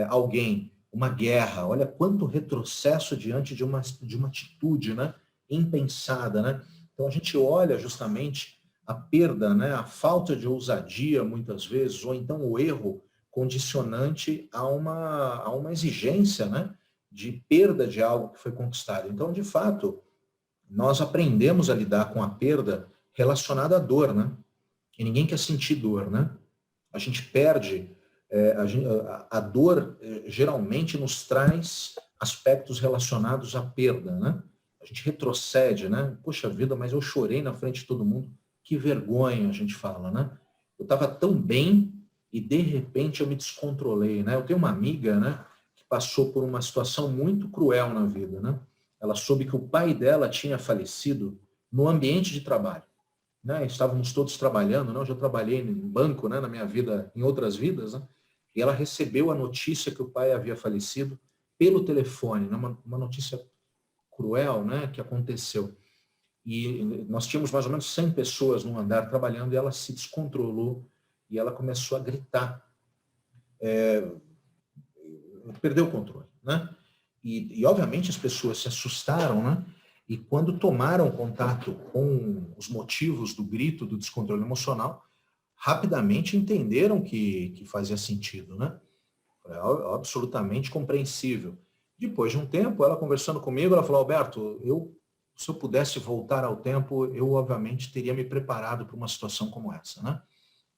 Alguém, uma guerra. Olha quanto retrocesso diante de uma atitude, né? Impensada, né? Então a gente olha justamente a perda, né? A falta de ousadia muitas vezes, ou então o erro condicionante a uma exigência, né? De perda de algo que foi conquistado. Então, de fato, nós aprendemos a lidar com a perda relacionada à dor, né? E ninguém quer sentir dor, né? A gente perde, a dor geralmente nos traz aspectos relacionados à perda, né? A gente retrocede, né? Poxa vida, mas eu chorei na frente de todo mundo. Que vergonha, a gente fala, né? Eu estava tão bem e de repente eu me descontrolei, né? Eu tenho uma amiga, né? Que passou por uma situação muito cruel na vida, né? Ela soube que o pai dela tinha falecido no ambiente de trabalho, né? Estávamos todos trabalhando, né? Eu já trabalhei em banco, né? Na minha vida, em outras vidas, né? E ela recebeu a notícia que o pai havia falecido pelo telefone, né? Uma notícia cruel, né? Que aconteceu. E nós tínhamos mais ou menos 100 pessoas no andar trabalhando e ela se descontrolou e ela começou a gritar. Perdeu o controle, né? E obviamente as pessoas se assustaram, né? E quando tomaram contato com os motivos do grito, do descontrole emocional, rapidamente entenderam que fazia sentido, né? É absolutamente compreensível. Depois de um tempo, ela conversando comigo, ela falou, Alberto, eu se eu pudesse voltar ao tempo, eu obviamente teria me preparado para uma situação como essa, né?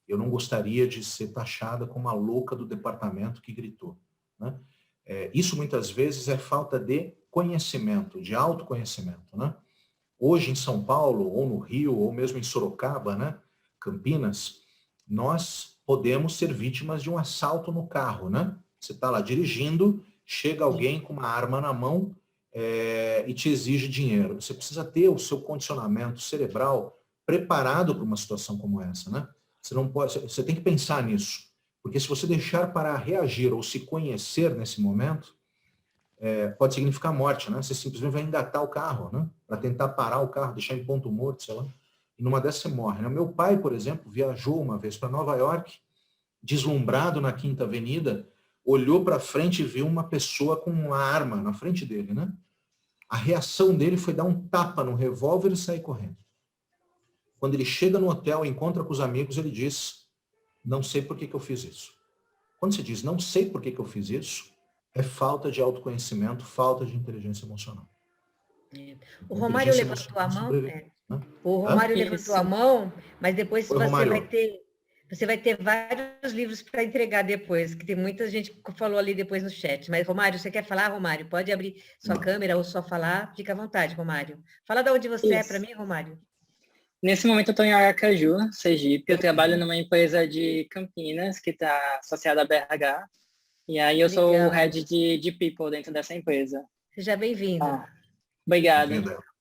Eu não gostaria de ser taxada como a louca do departamento que gritou, né? Isso muitas vezes é falta de conhecimento, de autoconhecimento, né? Hoje em São Paulo, ou no Rio, ou mesmo em Sorocaba, né? Campinas, nós podemos ser vítimas de um assalto no carro, né? Você está lá dirigindo, chega alguém com uma arma na mão e te exige dinheiro. Você precisa ter o seu condicionamento cerebral preparado para uma situação como essa, né? Você não pode, você tem que pensar nisso, porque se você deixar para reagir ou se conhecer nesse momento, pode significar morte, né? Você simplesmente vai engatar o carro, né? Para tentar parar o carro, deixar em ponto morto, sei lá. E numa dessas você morre, né? Meu pai, por exemplo, viajou uma vez para Nova York, deslumbrado na Quinta Avenida, olhou para frente e viu uma pessoa com uma arma na frente dele, né? A reação dele foi dar um tapa no revólver e sair correndo. Quando ele chega no hotel, encontra com os amigos, ele diz, não sei por que eu fiz isso. Quando você diz, não sei por que eu fiz isso, é falta de autoconhecimento, falta de inteligência emocional. O Romário levantou a mão. Né? O Romário levantou a mão, mas depois você vai ter vários livros para entregar depois, que tem muita gente que falou ali depois no chat. Mas, Romário, você quer falar, Romário? Pode abrir sua câmera ou só falar. Fica à vontade, Romário. Fala de onde você é para mim, Romário. Nesse momento eu estou em Aracaju, Sergipe. Eu trabalho numa empresa de Campinas, que está associada à BRH. E aí eu sou o head de people dentro dessa empresa. Seja bem-vindo. Obrigado.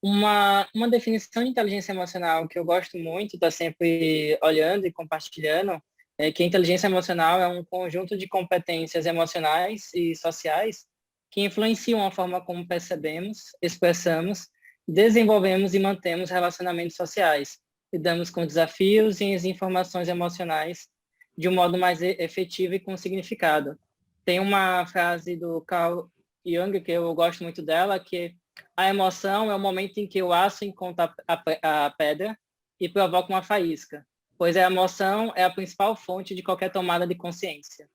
Uma definição de inteligência emocional que eu gosto muito, está sempre olhando e compartilhando, é que a inteligência emocional é um conjunto de competências emocionais e sociais que influenciam a forma como percebemos, expressamos, desenvolvemos e mantemos relacionamentos sociais, lidamos com desafios e as informações emocionais de um modo mais efetivo e com significado. Tem uma frase do Carl Jung, que eu gosto muito dela, que a emoção é o momento em que o aço encontra a pedra e provoca uma faísca, pois a emoção é a principal fonte de qualquer tomada de consciência.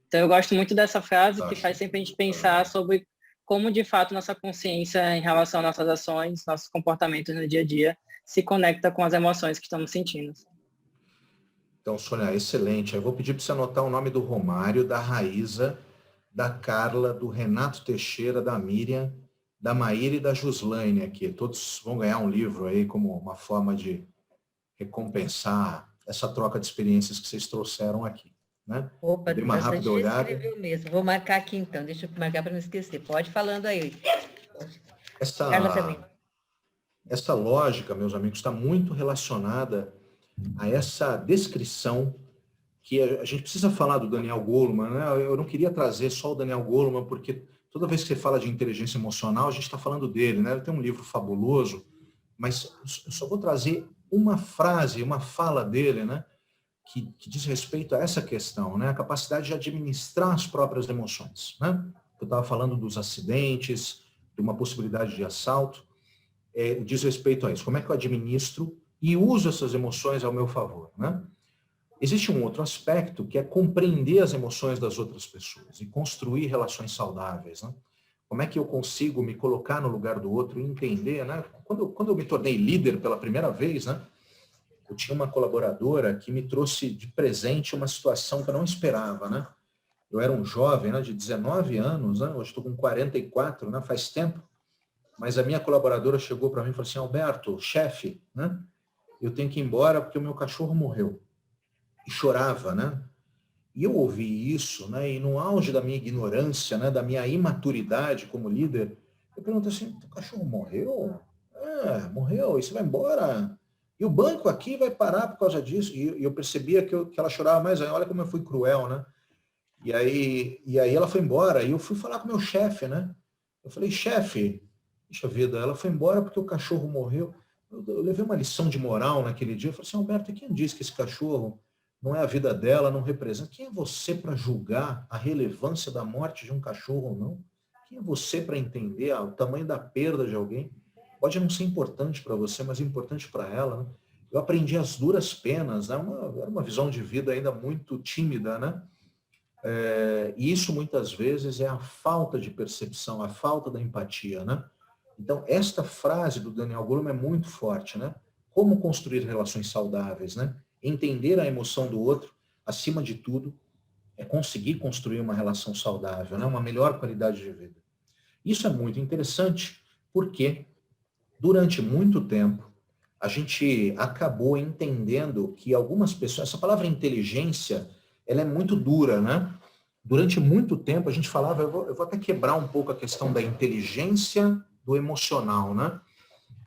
Então eu gosto muito dessa frase, que faz sempre a gente pensar sobre como de fato nossa consciência em relação às nossas ações, nossos comportamentos no dia a dia, se conecta com as emoções que estamos sentindo. Então, Sônia, excelente. Eu vou pedir para você anotar o nome do Romário, da Raíza, da Carla, do Renato Teixeira, da Miriam, da Maíra e da Juslaine aqui. Todos vão ganhar um livro aí como uma forma de recompensar essa troca de experiências que vocês trouxeram aqui, né? Opa, dei uma rápida olhada. Mesmo. Vou marcar aqui então, deixa eu marcar para não esquecer. Pode falando aí. Carla também. Essa lógica, meus amigos, está muito relacionada a essa descrição que a gente precisa falar do Daniel Goleman, né? Eu não queria trazer só o Daniel Goleman, porque toda vez que você fala de inteligência emocional, a gente está falando dele, né? Ele tem um livro fabuloso, mas eu só vou trazer uma frase, uma fala dele, né? Que diz respeito a essa questão, né? A capacidade de administrar as próprias emoções, né? Eu estava falando dos acidentes, de uma possibilidade de assalto, diz respeito a isso. Como é que eu administro e uso essas emoções ao meu favor, né? Existe um outro aspecto que é compreender as emoções das outras pessoas e construir relações saudáveis, né? Como é que eu consigo me colocar no lugar do outro e entender, né? Quando eu me tornei líder pela primeira vez, né? Eu tinha uma colaboradora que me trouxe de presente uma situação que eu não esperava, né? Eu era um jovem, né, de 19 anos, né? Hoje estou com 44, né? Faz tempo. Mas a minha colaboradora chegou para mim e falou assim, Alberto, chefe, né? Eu tenho que ir embora porque o meu cachorro morreu. E chorava, né? E eu ouvi isso, né? E no auge da minha ignorância, né? Da minha imaturidade como líder, eu perguntei assim, o cachorro morreu? Morreu, e você vai embora? E o banco aqui vai parar por causa disso? E eu percebia que ela chorava mais, olha como eu fui cruel, né? E aí ela foi embora, e eu fui falar com o meu chefe, né? Eu falei, chefe, puxa vida, ela foi embora porque o cachorro morreu. Eu levei uma lição de moral naquele dia, eu falei assim, Alberto, quem disse que esse cachorro não é a vida dela, não representa? Quem é você para julgar a relevância da morte de um cachorro ou não? Quem é você para entender o tamanho da perda de alguém? Pode não ser importante para você, mas é importante para ela, né? Eu aprendi as duras penas, né? Era uma visão de vida ainda muito tímida, né? E isso muitas vezes é a falta de percepção, a falta da empatia, né? Então, esta frase do Daniel Goleman é muito forte, né? Como construir relações saudáveis, né? Entender a emoção do outro, acima de tudo, é conseguir construir uma relação saudável, né? Uma melhor qualidade de vida. Isso é muito interessante, porque durante muito tempo a gente acabou entendendo que algumas pessoas, essa palavra inteligência, ela é muito dura, né? Durante muito tempo a gente falava, eu vou até quebrar um pouco a questão da inteligência do emocional, né?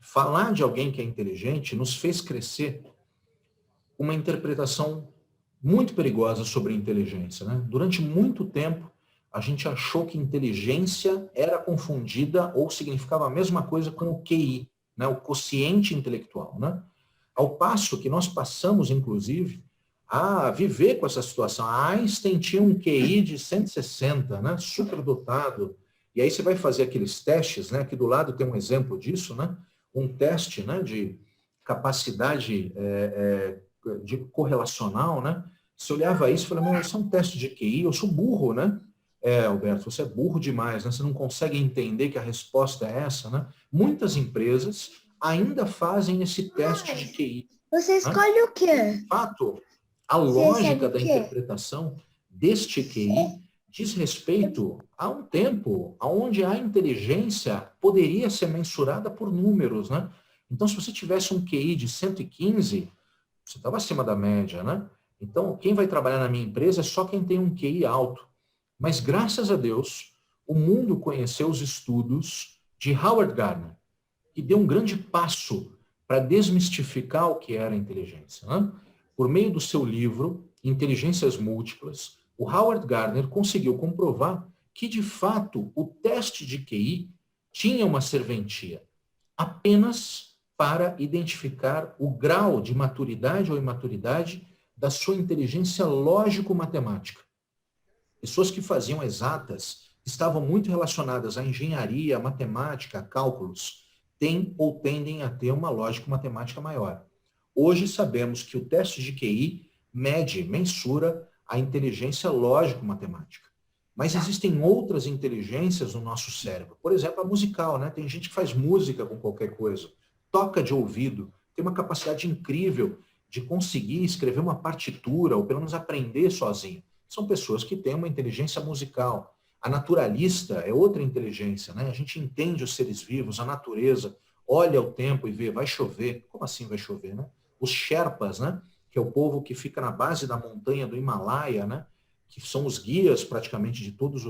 Falar de alguém que é inteligente nos fez crescer uma interpretação muito perigosa sobre inteligência, né? Durante muito tempo a gente achou que inteligência era confundida ou significava a mesma coisa com o QI, né? O quociente intelectual, né? Ao passo que nós passamos, inclusive, a viver com essa situação. A Einstein tinha um QI de 160, né? Superdotado. E aí você vai fazer aqueles testes, né? Aqui do lado tem um exemplo disso, né? Um teste, né? De capacidade de correlacional, né? Você olhava isso e falava, mas isso é um teste de QI, eu sou burro, né? Alberto, você é burro demais, né? Você não consegue entender que a resposta é essa, né? Muitas empresas ainda fazem esse teste de QI. Você escolhe o quê? De fato, a lógica da interpretação deste QI diz respeito a um tempo onde a inteligência poderia ser mensurada por números, né? Então, se você tivesse um QI de 115, você estava acima da média, né? Então, quem vai trabalhar na minha empresa é só quem tem um QI alto. Mas, graças a Deus, o mundo conheceu os estudos de Howard Gardner, que deu um grande passo para desmistificar o que era a inteligência, né? Por meio do seu livro, Inteligências Múltiplas, o Howard Gardner conseguiu comprovar que, de fato, o teste de QI tinha uma serventia apenas para identificar o grau de maturidade ou imaturidade da sua inteligência lógico-matemática. Pessoas que faziam exatas estavam muito relacionadas à engenharia, à matemática, a cálculos, têm ou tendem a ter uma lógico-matemática maior. Hoje sabemos que o teste de QI mensura a inteligência lógico-matemática. Mas existem outras inteligências no nosso cérebro. Por exemplo, a musical, né? Tem gente que faz música com qualquer coisa, toca de ouvido, tem uma capacidade incrível de conseguir escrever uma partitura, ou pelo menos aprender sozinho. São pessoas que têm uma inteligência musical. A naturalista é outra inteligência, né? A gente entende os seres vivos, a natureza, olha o tempo e vê, vai chover. Como assim vai chover, né? Os Sherpas, né? Que é o povo que fica na base da montanha do Himalaia, né? Que são os guias praticamente de todos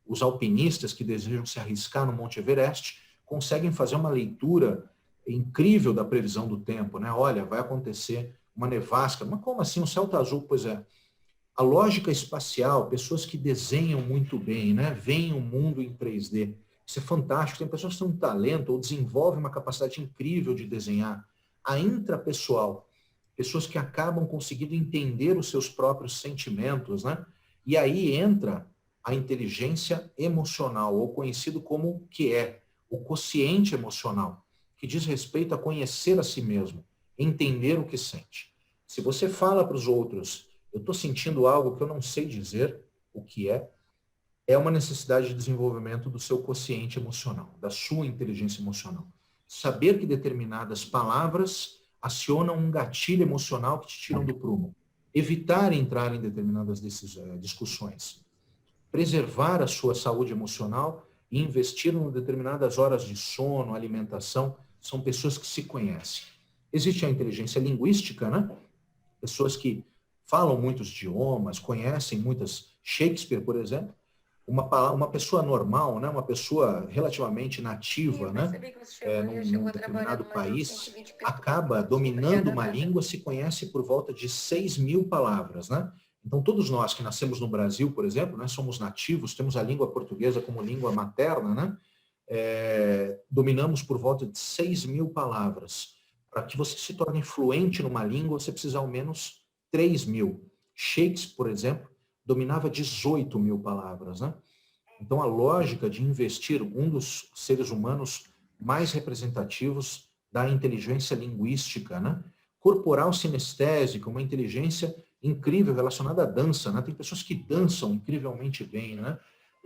os alpinistas que desejam se arriscar no Monte Everest, conseguem fazer uma leitura incrível da previsão do tempo, né? Olha, vai acontecer uma nevasca. Mas como assim? O céu está azul? Pois é. A lógica espacial, pessoas que desenham muito bem, né? Veem o mundo em 3D. Isso é fantástico. Tem pessoas que têm um talento ou desenvolvem uma capacidade incrível de desenhar. A intrapessoal, pessoas que acabam conseguindo entender os seus próprios sentimentos, né? E aí entra a inteligência emocional, ou conhecido como QE, o quociente emocional, que diz respeito a conhecer a si mesmo, entender o que sente. Se você fala para os outros, eu estou sentindo algo que eu não sei dizer o que é uma necessidade de desenvolvimento do seu quociente emocional, da sua inteligência emocional. Saber que determinadas palavras acionam um gatilho emocional que te tiram do prumo. Evitar entrar em determinadas discussões. Preservar a sua saúde emocional e investir em determinadas horas de sono, alimentação, são pessoas que se conhecem. Existe a inteligência linguística, né? Pessoas que falam muitos idiomas, conhecem muitas... Shakespeare, por exemplo, uma pessoa normal, né? Uma pessoa relativamente nativa, né? Num determinado país, acaba dominando uma língua, se conhece por volta de 6.000 palavras, né? Então, todos nós que nascemos no Brasil, por exemplo, né, somos nativos, temos a língua portuguesa como língua materna, né? Dominamos por volta de 6.000 palavras. Para que você se torne fluente numa língua, você precisa ao menos 3.000. Shakespeare, por exemplo, dominava 18.000 palavras, né? Então, a lógica de investir, um dos seres humanos mais representativos da inteligência linguística, né? Corporal sinestésica, uma inteligência incrível relacionada à dança, né? Tem pessoas que dançam incrivelmente bem, né?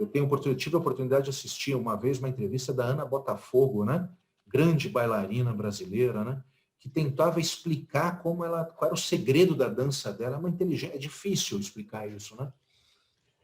tive a oportunidade de assistir uma vez uma entrevista da Ana Botafogo, né? Grande bailarina brasileira, né? Que tentava explicar qual era o segredo da dança dela. É uma inteligência, é difícil explicar isso, né?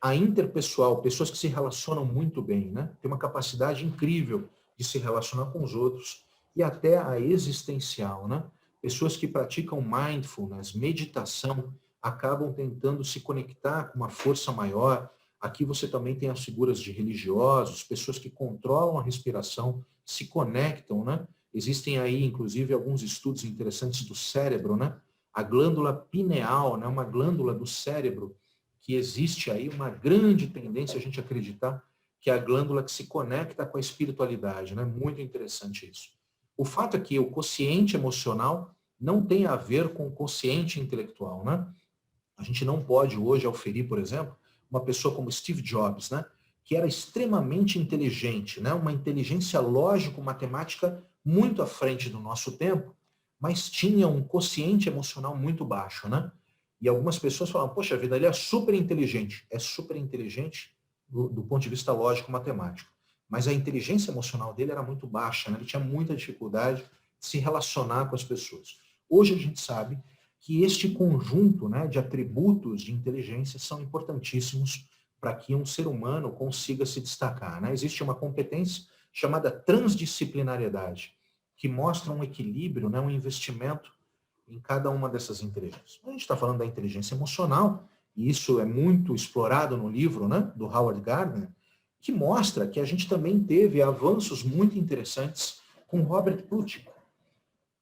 A interpessoal, pessoas que se relacionam muito bem, né? Tem uma capacidade incrível de se relacionar com os outros, e até a existencial, né? Pessoas que praticam mindfulness, meditação, acabam tentando se conectar com uma força maior. Aqui você também tem as figuras de religiosos, pessoas que controlam a respiração, se conectam, né? Existem aí, inclusive, alguns estudos interessantes do cérebro, né? A glândula pineal, né? Uma glândula do cérebro, que existe aí uma grande tendência a gente acreditar que é a glândula que se conecta com a espiritualidade, né? Muito interessante isso. O fato é que o quociente emocional não tem a ver com o quociente intelectual, né? A gente não pode hoje auferir, por exemplo, uma pessoa como Steve Jobs, né? Que era extremamente inteligente, né? Uma inteligência lógico-matemática muito à frente do nosso tempo, mas tinha um quociente emocional muito baixo, né? E algumas pessoas falam, poxa vida, ele é super inteligente. É super inteligente do ponto de vista lógico-matemático. Mas a inteligência emocional dele era muito baixa, né? Ele tinha muita dificuldade de se relacionar com as pessoas. Hoje a gente sabe que este conjunto, né, de atributos de inteligência são importantíssimos para que um ser humano consiga se destacar, né? Existe uma competência chamada transdisciplinariedade, que mostra um equilíbrio, né, um investimento em cada uma dessas inteligências. A gente está falando da inteligência emocional, e isso é muito explorado no livro, né, do Howard Gardner, que mostra que a gente também teve avanços muito interessantes com Robert Plutchik.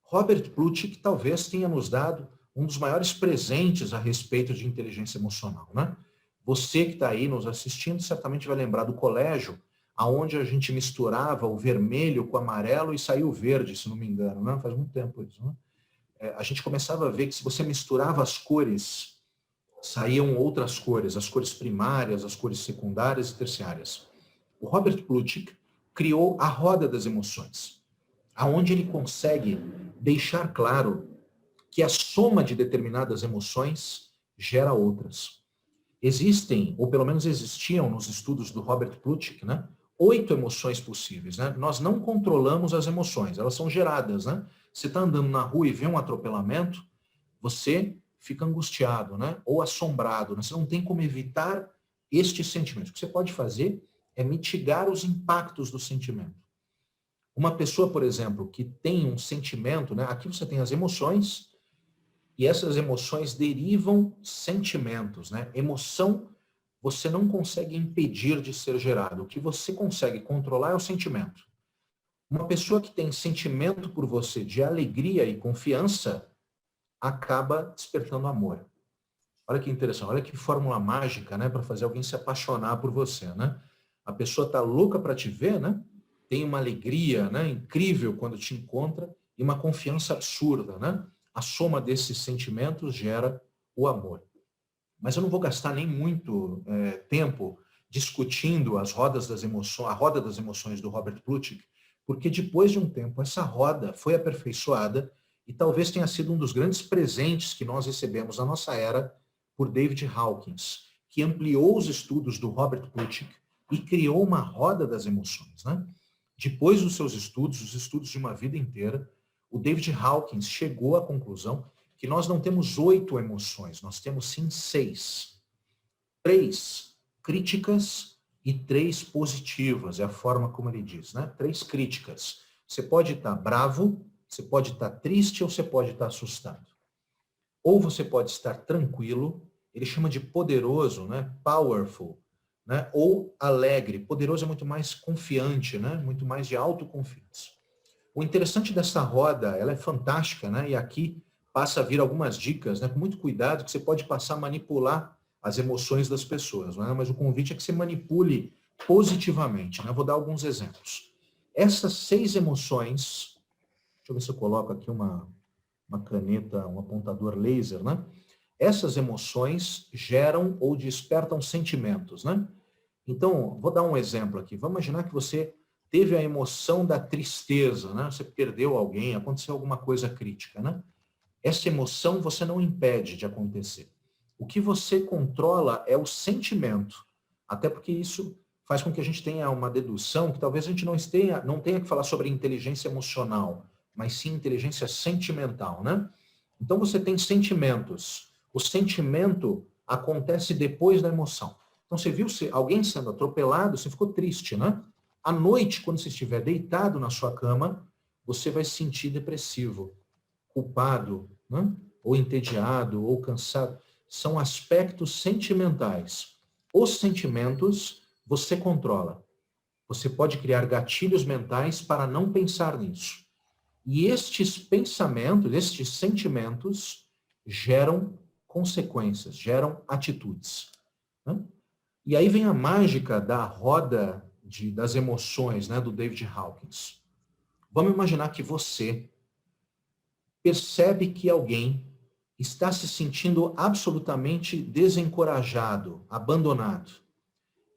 Robert Plutchik talvez tenha nos dado um dos maiores presentes a respeito de inteligência emocional, né? Você que está aí nos assistindo certamente vai lembrar do colégio, aonde a gente misturava o vermelho com o amarelo e saiu o verde, se não me engano, né? Faz muito tempo isso, né? A gente começava a ver que se você misturava as cores, saíam outras cores, as cores primárias, as cores secundárias e terciárias. O Robert Plutchik criou a roda das emoções, aonde ele consegue deixar claro que a soma de determinadas emoções gera outras. Existem, ou pelo menos existiam nos estudos do Robert Plutchik, né, 8 emoções possíveis, né? Nós não controlamos as emoções, elas são geradas, né? Você está andando na rua e vê um atropelamento, você fica angustiado, né? Ou assombrado, né? Você não tem como evitar estes sentimentos. O que você pode fazer é mitigar os impactos do sentimento. Uma pessoa, por exemplo, que tem um sentimento, né? Aqui você tem as emoções, e essas emoções derivam sentimentos, né? Emoção você não consegue impedir de ser gerado. O que você consegue controlar é o sentimento. Uma pessoa que tem sentimento por você de alegria e confiança acaba despertando amor. Olha que interessante, olha que fórmula mágica, né, para fazer alguém se apaixonar por você, né? A pessoa tá louca para te ver, né? Tem uma alegria, né, incrível quando te encontra e uma confiança absurda, né? A soma desses sentimentos gera o amor. Mas eu não vou gastar nem muito tempo discutindo as rodas das emoções, a roda das emoções do Robert Plutchik, porque depois de um tempo essa roda foi aperfeiçoada e talvez tenha sido um dos grandes presentes que nós recebemos na nossa era por David Hawkins, que ampliou os estudos do Robert Plutchik e criou uma roda das emoções, né? Depois dos seus estudos, os estudos de uma vida inteira, o David Hawkins chegou à conclusão que nós não temos 8 emoções, nós temos sim 6. 3 críticas e 3 positivas, é a forma como ele diz, né? 3 críticas. Você pode estar bravo, você pode estar triste ou você pode estar assustado. Ou você pode estar tranquilo, ele chama de poderoso, né? Powerful, né? Ou alegre. Poderoso é muito mais confiante, né? Muito mais de autoconfiança. O interessante dessa roda, ela é fantástica, né? E aqui passa a vir algumas dicas, né? Com muito cuidado, que você pode passar a manipular as emoções das pessoas, né? Mas o convite é que você manipule positivamente, né? Eu vou dar alguns exemplos. Essas 6 emoções, deixa eu ver se eu coloco aqui uma caneta, um apontador laser, né? Essas emoções geram ou despertam sentimentos, né? Então, vou dar um exemplo aqui. Vamos imaginar que você teve a emoção da tristeza, né? Você perdeu alguém, aconteceu alguma coisa crítica, né? Essa emoção você não impede de acontecer. O que você controla é o sentimento. Até porque isso faz com que a gente tenha uma dedução que talvez a gente não tenha que falar sobre inteligência emocional, mas sim inteligência sentimental, né? Então você tem sentimentos. O sentimento acontece depois da emoção. Então você viu alguém sendo atropelado, você ficou triste, né? À noite, quando você estiver deitado na sua cama, você vai se sentir depressivo, culpado, né? Ou entediado, ou cansado. São aspectos sentimentais. Os sentimentos você controla. Você pode criar gatilhos mentais para não pensar nisso. E estes pensamentos, estes sentimentos, geram consequências, geram atitudes, né? E aí vem a mágica da roda das emoções, né, do David Hawkins. Vamos imaginar que você percebe que alguém está se sentindo absolutamente desencorajado, abandonado.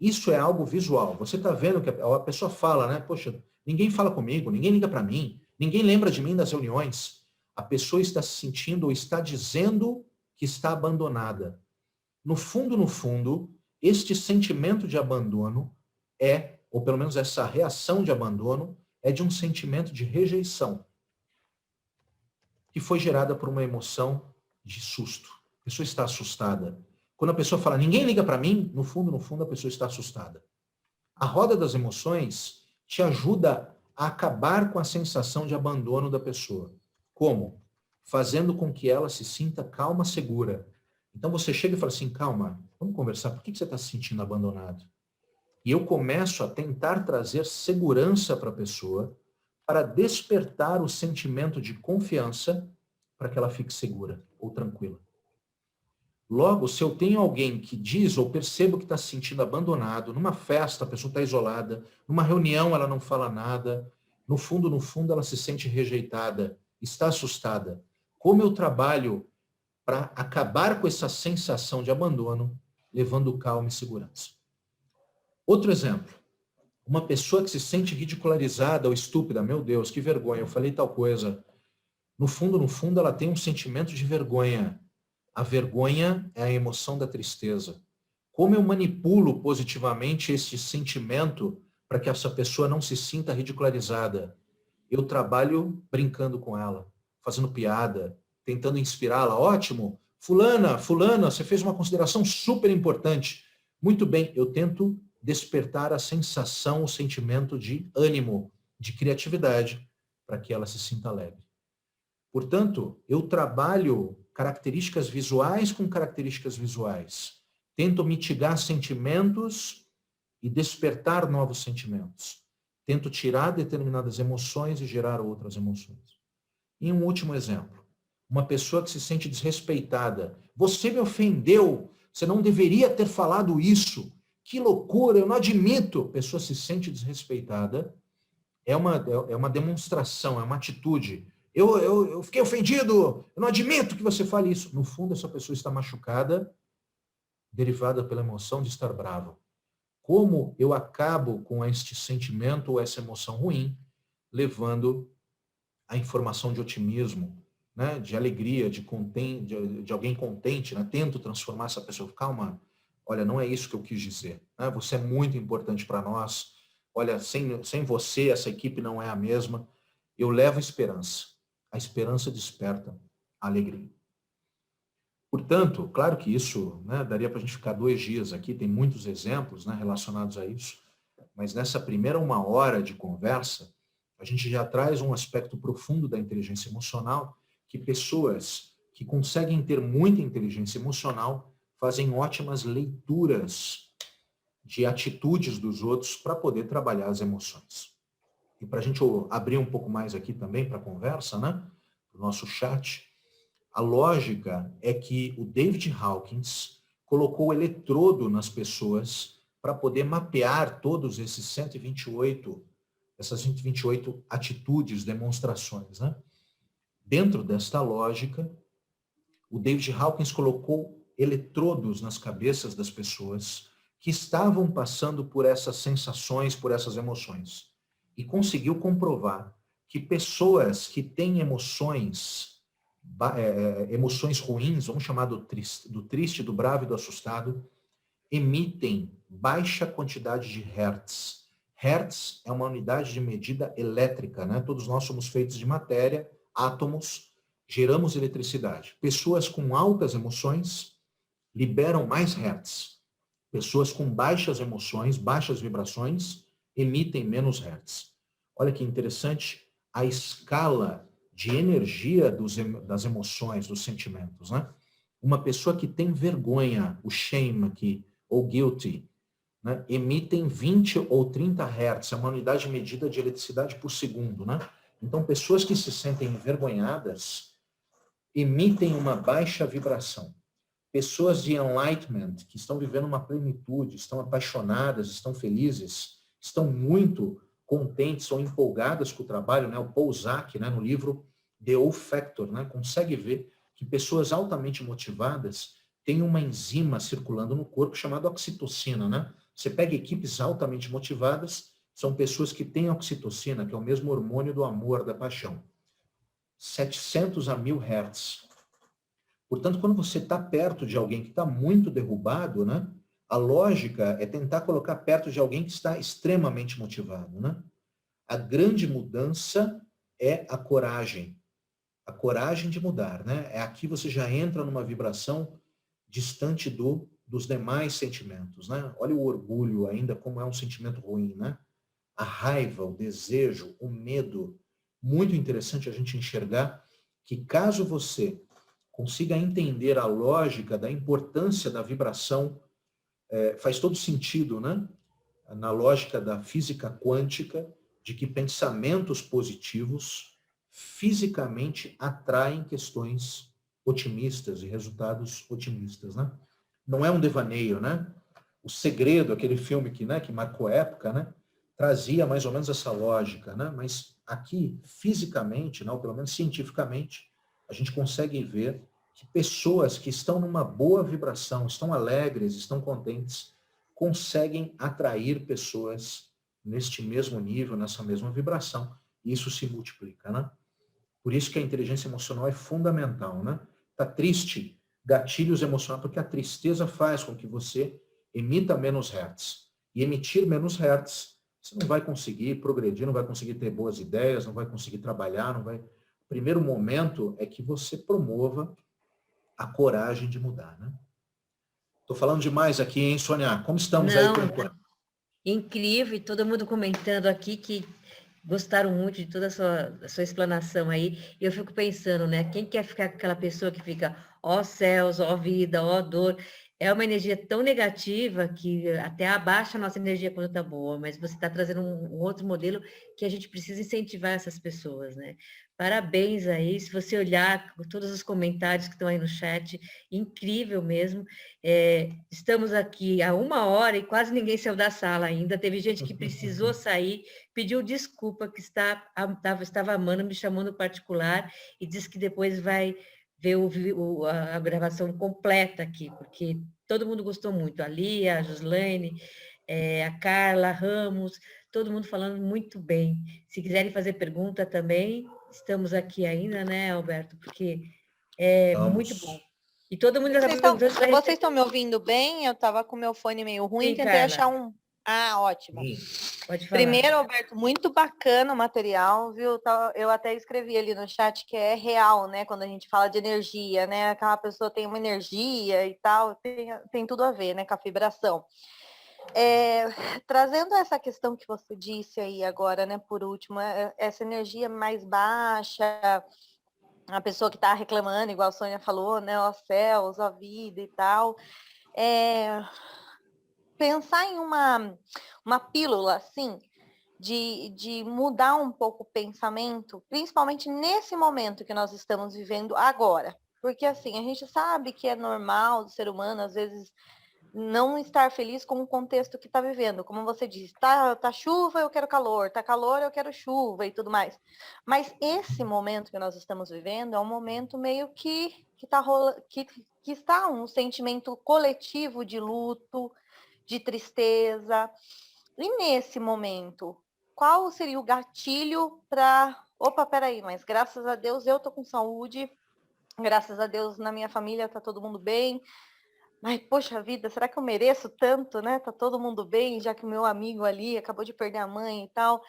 Isso é algo visual. Você está vendo que a pessoa fala, né? Poxa, ninguém fala comigo, ninguém liga para mim, ninguém lembra de mim nas reuniões. A pessoa está se sentindo ou está dizendo que está abandonada. No fundo, este sentimento de abandono ou pelo menos essa reação de abandono, é de um sentimento de rejeição, que foi gerada por uma emoção de susto. A pessoa está assustada. Quando a pessoa fala, ninguém liga para mim, no fundo, a pessoa está assustada. A roda das emoções te ajuda a acabar com a sensação de abandono da pessoa. Como? Fazendo com que ela se sinta calma, segura. Então você chega e fala assim, calma, vamos conversar, por que você está se sentindo abandonado? E eu começo a tentar trazer segurança para a pessoa, para despertar o sentimento de confiança, para que ela fique segura ou tranquila. Logo, se eu tenho alguém que diz ou percebo que está se sentindo abandonado, numa festa a pessoa está isolada, numa reunião ela não fala nada, no fundo ela se sente rejeitada, está assustada. Como eu trabalho para acabar com essa sensação de abandono, levando calma e segurança? Outro exemplo, uma pessoa que se sente ridicularizada ou estúpida, meu Deus, que vergonha, eu falei tal coisa. No fundo, ela tem um sentimento de vergonha. A vergonha é a emoção da tristeza. Como eu manipulo positivamente esse sentimento para que essa pessoa não se sinta ridicularizada? Eu trabalho brincando com ela, fazendo piada, tentando inspirá-la. Ótimo, fulana, você fez uma consideração super importante. Muito bem, eu tento despertar a sensação, o sentimento de ânimo, de criatividade, para que ela se sinta alegre. Portanto, eu trabalho características visuais com características visuais. Tento mitigar sentimentos e despertar novos sentimentos. Tento tirar determinadas emoções e gerar outras emoções. E um último exemplo. Uma pessoa que se sente desrespeitada. Você me ofendeu, você não deveria ter falado isso. Que loucura, eu não admito. A pessoa se sente desrespeitada. É uma demonstração, é uma atitude. Eu fiquei ofendido, eu não admito que você fale isso. No fundo, essa pessoa está machucada, derivada pela emoção de estar brava. Como eu acabo com este sentimento ou essa emoção ruim, levando a informação de otimismo, né, de alegria, de alguém contente, né? Tento transformar essa pessoa. Calma, olha, não é isso que eu quis dizer, né? Você é muito importante para nós. Olha, sem você, essa equipe não é a mesma. Eu levo esperança. A esperança desperta a alegria. Portanto, claro que isso, né, daria para a gente ficar 2 dias aqui, tem muitos exemplos, né, relacionados a isso, mas nessa primeira 1 hora de conversa, a gente já traz um aspecto profundo da inteligência emocional, que pessoas que conseguem ter muita inteligência emocional fazem ótimas leituras de atitudes dos outros para poder trabalhar as emoções. E para a gente abrir um pouco mais aqui também para a conversa, né, o nosso chat, a lógica é que o David Hawkins colocou eletrodo nas pessoas para poder mapear todos essas 128 atitudes, demonstrações, né? Dentro desta lógica, o David Hawkins colocou eletrodos nas cabeças das pessoas que estavam passando por essas sensações, por essas emoções. E conseguiu comprovar que pessoas que têm emoções ruins, vamos chamar do triste, do bravo e do assustado, emitem baixa quantidade de hertz. Hertz é uma unidade de medida elétrica, né? Todos nós somos feitos de matéria, átomos, geramos eletricidade. Pessoas com altas emoções liberam mais hertz. Pessoas com baixas emoções, baixas vibrações, emitem menos hertz. Olha que interessante a escala de energia das emoções, dos sentimentos, né? Uma pessoa que tem vergonha, o shame aqui, ou guilty, né, emitem 20 ou 30 Hz, é uma unidade de medida de eletricidade por segundo, né? Então, pessoas que se sentem envergonhadas emitem uma baixa vibração. Pessoas de enlightenment, que estão vivendo uma plenitude, estão apaixonadas, estão felizes, estão muito contentes ou empolgadas com o trabalho, né? O Paul Zak, né, no livro The O Factor, né, consegue ver que pessoas altamente motivadas têm uma enzima circulando no corpo chamada oxitocina, né? Você pega equipes altamente motivadas, são pessoas que têm oxitocina, que é o mesmo hormônio do amor, da paixão. 700 a 1000 Hz. Portanto, quando você está perto de alguém que está muito derrubado, né, a lógica é tentar colocar perto de alguém que está extremamente motivado, né? A grande mudança é a coragem de mudar, né? É aqui você já entra numa vibração distante dos demais sentimentos, né? Olha o orgulho ainda como é um sentimento ruim, né? A raiva, o desejo, o medo. Muito interessante a gente enxergar que caso você consiga entender a lógica da importância da vibração, faz todo sentido, né? Na lógica da física quântica, de que pensamentos positivos fisicamente atraem questões otimistas e resultados otimistas, né? Não é um devaneio, né? O Segredo, aquele filme que marcou época, né? Trazia mais ou menos essa lógica, né? Mas aqui, fisicamente, ou pelo menos cientificamente, a gente consegue ver que pessoas que estão numa boa vibração, estão alegres, estão contentes, conseguem atrair pessoas neste mesmo nível, nessa mesma vibração, e isso se multiplica, né? Por isso que a inteligência emocional é fundamental, né? Tá triste, gatilhos emocionais, porque a tristeza faz com que você emita menos hertz. E emitir menos hertz, você não vai conseguir progredir, não vai conseguir ter boas ideias, não vai conseguir trabalhar, não vai... O primeiro momento é que você promova a coragem de mudar, né? Estou falando demais aqui, hein, Sônia? Como estamos aí por enquanto? Incrível, e todo mundo comentando aqui que gostaram muito de toda a sua explanação aí. E eu fico pensando, né? Quem quer ficar com aquela pessoa que fica, ó céus, ó vida, ó dor? É uma energia tão negativa que até abaixa a nossa energia quando está boa, mas você está trazendo um outro modelo que a gente precisa incentivar essas pessoas, né? Parabéns aí, se você olhar todos os comentários que estão aí no chat, incrível mesmo. Estamos aqui há 1 hora e quase ninguém saiu da sala ainda. Teve gente que precisou sair, pediu desculpa, que estava amando, me chamou no particular e disse que depois vai ver a gravação completa aqui, porque todo mundo gostou muito. A Lia, a Joslaine, a Carla Ramos, todo mundo falando muito bem. Se quiserem fazer pergunta também, estamos aqui ainda, né, Alberto? Porque muito bom. E todo mundo está perguntando... Vocês estão me ouvindo bem? Eu estava com meu fone meio ruim, Sim, tentei Carla. achar um... Ah, ótimo. Sim. Pode falar. Primeiro, Alberto, muito bacana o material, viu? Eu até escrevi ali no chat que é real, né? Quando a gente fala de energia, né? Aquela pessoa tem uma energia e tal, tem tudo a ver, né? Com a vibração. Trazendo essa questão que você disse aí agora, né? Por último, essa energia mais baixa, a pessoa que está reclamando, igual a Sônia falou, né? Ó céus, ó vida e tal. Pensar em uma pílula, assim, de mudar um pouco o pensamento, principalmente nesse momento que nós estamos vivendo agora. Porque, assim, a gente sabe que é normal do ser humano, às vezes, não estar feliz com o contexto que está vivendo. Como você disse, tá chuva, eu quero calor, tá calor, eu quero chuva e tudo mais. Mas esse momento que nós estamos vivendo é um momento meio que está um sentimento coletivo de luto, de tristeza. E nesse momento, qual seria o gatilho para... Opa, peraí, mas graças a Deus eu tô com saúde, graças a Deus na minha família tá todo mundo bem, ai, poxa vida, será que eu mereço tanto, né? Tá todo mundo bem, já que o meu amigo ali acabou de perder a mãe e tal.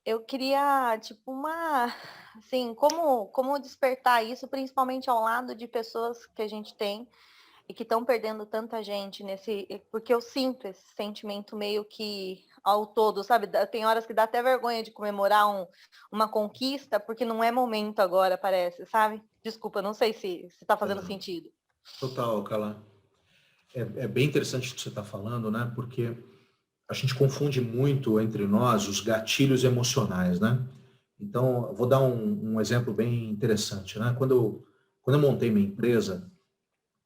Eu queria, tipo, assim, como despertar isso, principalmente ao lado de pessoas que a gente tem e que estão perdendo tanta gente porque eu sinto esse sentimento meio que ao todo, sabe? Tem horas que dá até vergonha de comemorar uma conquista, porque não é momento agora, parece, sabe? Desculpa, não sei se tá fazendo sentido. Total, Carla. É bem interessante o que você está falando, né? Porque a gente confunde muito entre nós os gatilhos emocionais, né? Então, eu vou dar um exemplo bem interessante, né? Quando eu montei minha empresa,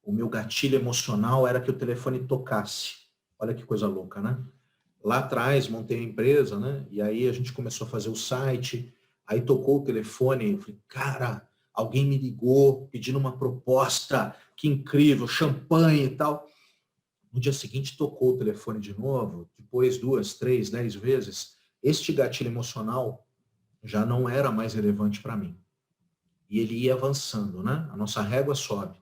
o meu gatilho emocional era que o telefone tocasse. Olha que coisa louca, né? Lá atrás, montei a empresa, né? E aí a gente começou a fazer o site, aí tocou o telefone, eu falei, cara, alguém me ligou pedindo uma proposta, que incrível, champanhe e tal. No dia seguinte, tocou o telefone de novo, depois 2, 3, 10 vezes. Este gatilho emocional já não era mais relevante para mim. E ele ia avançando, né? A nossa régua sobe.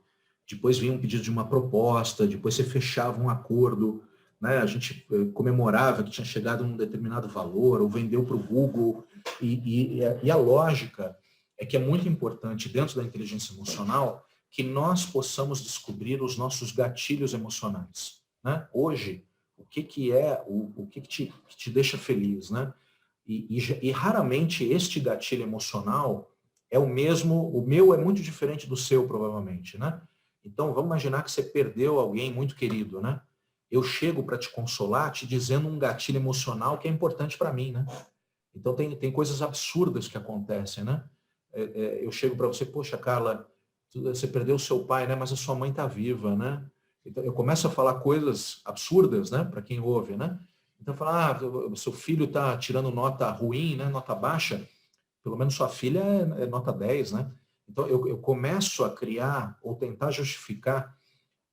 Depois vinha um pedido de uma proposta, depois você fechava um acordo, né? A gente comemorava que tinha chegado a um determinado valor, ou vendeu para o Google. E a lógica é que é muito importante, dentro da inteligência emocional, que nós possamos descobrir os nossos gatilhos emocionais, né? Hoje, o que te deixa feliz, né? E raramente este gatilho emocional é o mesmo, o meu é muito diferente do seu, provavelmente, né? Então, vamos imaginar que você perdeu alguém muito querido, né? Eu chego para te consolar, te dizendo um gatilho emocional que é importante para mim, né? Então, tem coisas absurdas que acontecem, né? Eu chego para você, poxa, Carla, você perdeu o seu pai, né? Mas a sua mãe está viva, né? Então, eu começo a falar coisas absurdas, né? Para quem ouve, né? Então, falar, seu filho está tirando nota ruim, né? Nota baixa, pelo menos sua filha é nota 10, né? Então, eu começo a criar ou tentar justificar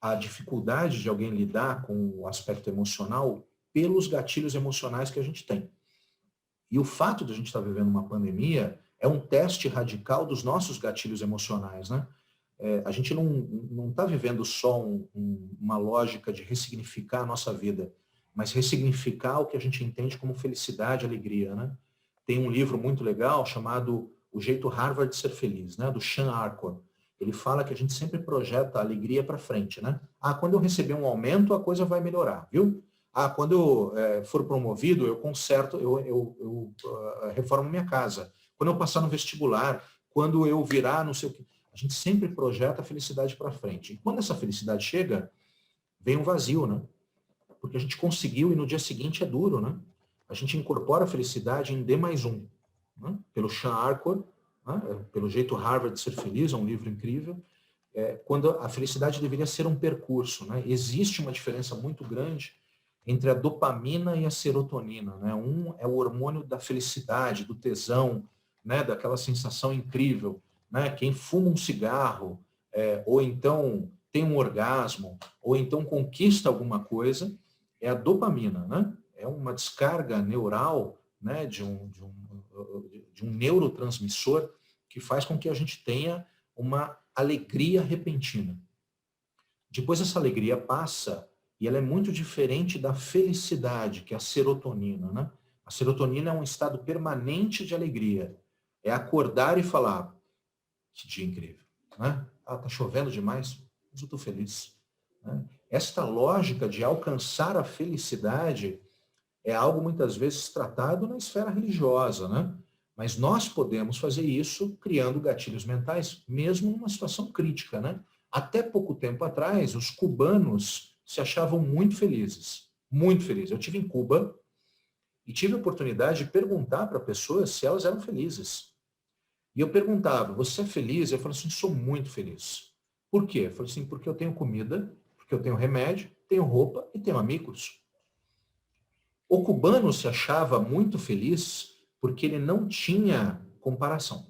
a dificuldade de alguém lidar com o aspecto emocional pelos gatilhos emocionais que a gente tem. E o fato de a gente estar vivendo uma pandemia é um teste radical dos nossos gatilhos emocionais, né? A gente não está vivendo só uma lógica de ressignificar a nossa vida, mas ressignificar o que a gente entende como felicidade e alegria, né? Tem um livro muito legal chamado O Jeito Harvard de Ser Feliz, né? Do Sean Arcor. Ele fala que a gente sempre projeta a alegria para frente, né? Quando eu receber um aumento, a coisa vai melhorar, viu? Quando eu for promovido, eu conserto, eu reformo minha casa. Quando eu passar no vestibular, quando eu virar, não sei o quê. A gente sempre projeta a felicidade para frente. E quando essa felicidade chega, vem um vazio, né? Porque a gente conseguiu e no dia seguinte é duro, né? A gente incorpora a felicidade em D+1, né? Pelo Sean Arcor, né? Pelo Jeito Harvard de Ser Feliz, é um livro incrível, quando a felicidade deveria ser um percurso, né? Existe uma diferença muito grande entre a dopamina e a serotonina, né? Um é o hormônio da felicidade, do tesão, né? Daquela sensação incrível, né? Quem fuma um cigarro, ou então tem um orgasmo, ou então conquista alguma coisa, é a dopamina, né? É uma descarga neural, né? de um neurotransmissor que faz com que a gente tenha uma alegria repentina. Depois essa alegria passa e ela é muito diferente da felicidade, que é a serotonina, né? A serotonina é um estado permanente de alegria. É acordar e falar, que dia incrível, né? Tá chovendo demais, mas eu estou feliz, né? Esta lógica de alcançar a felicidade é algo muitas vezes tratado na esfera religiosa, né? Mas nós podemos fazer isso criando gatilhos mentais, mesmo numa situação crítica, né? Até pouco tempo atrás, os cubanos se achavam muito felizes, muito felizes. Eu estive em Cuba e tive a oportunidade de perguntar para pessoas se elas eram felizes. E eu perguntava, você é feliz? Eu falei assim, sou muito feliz. Por quê? Eu falei assim, porque eu tenho comida, porque eu tenho remédio, tenho roupa e tenho amigos. O cubano se achava muito feliz porque ele não tinha comparação.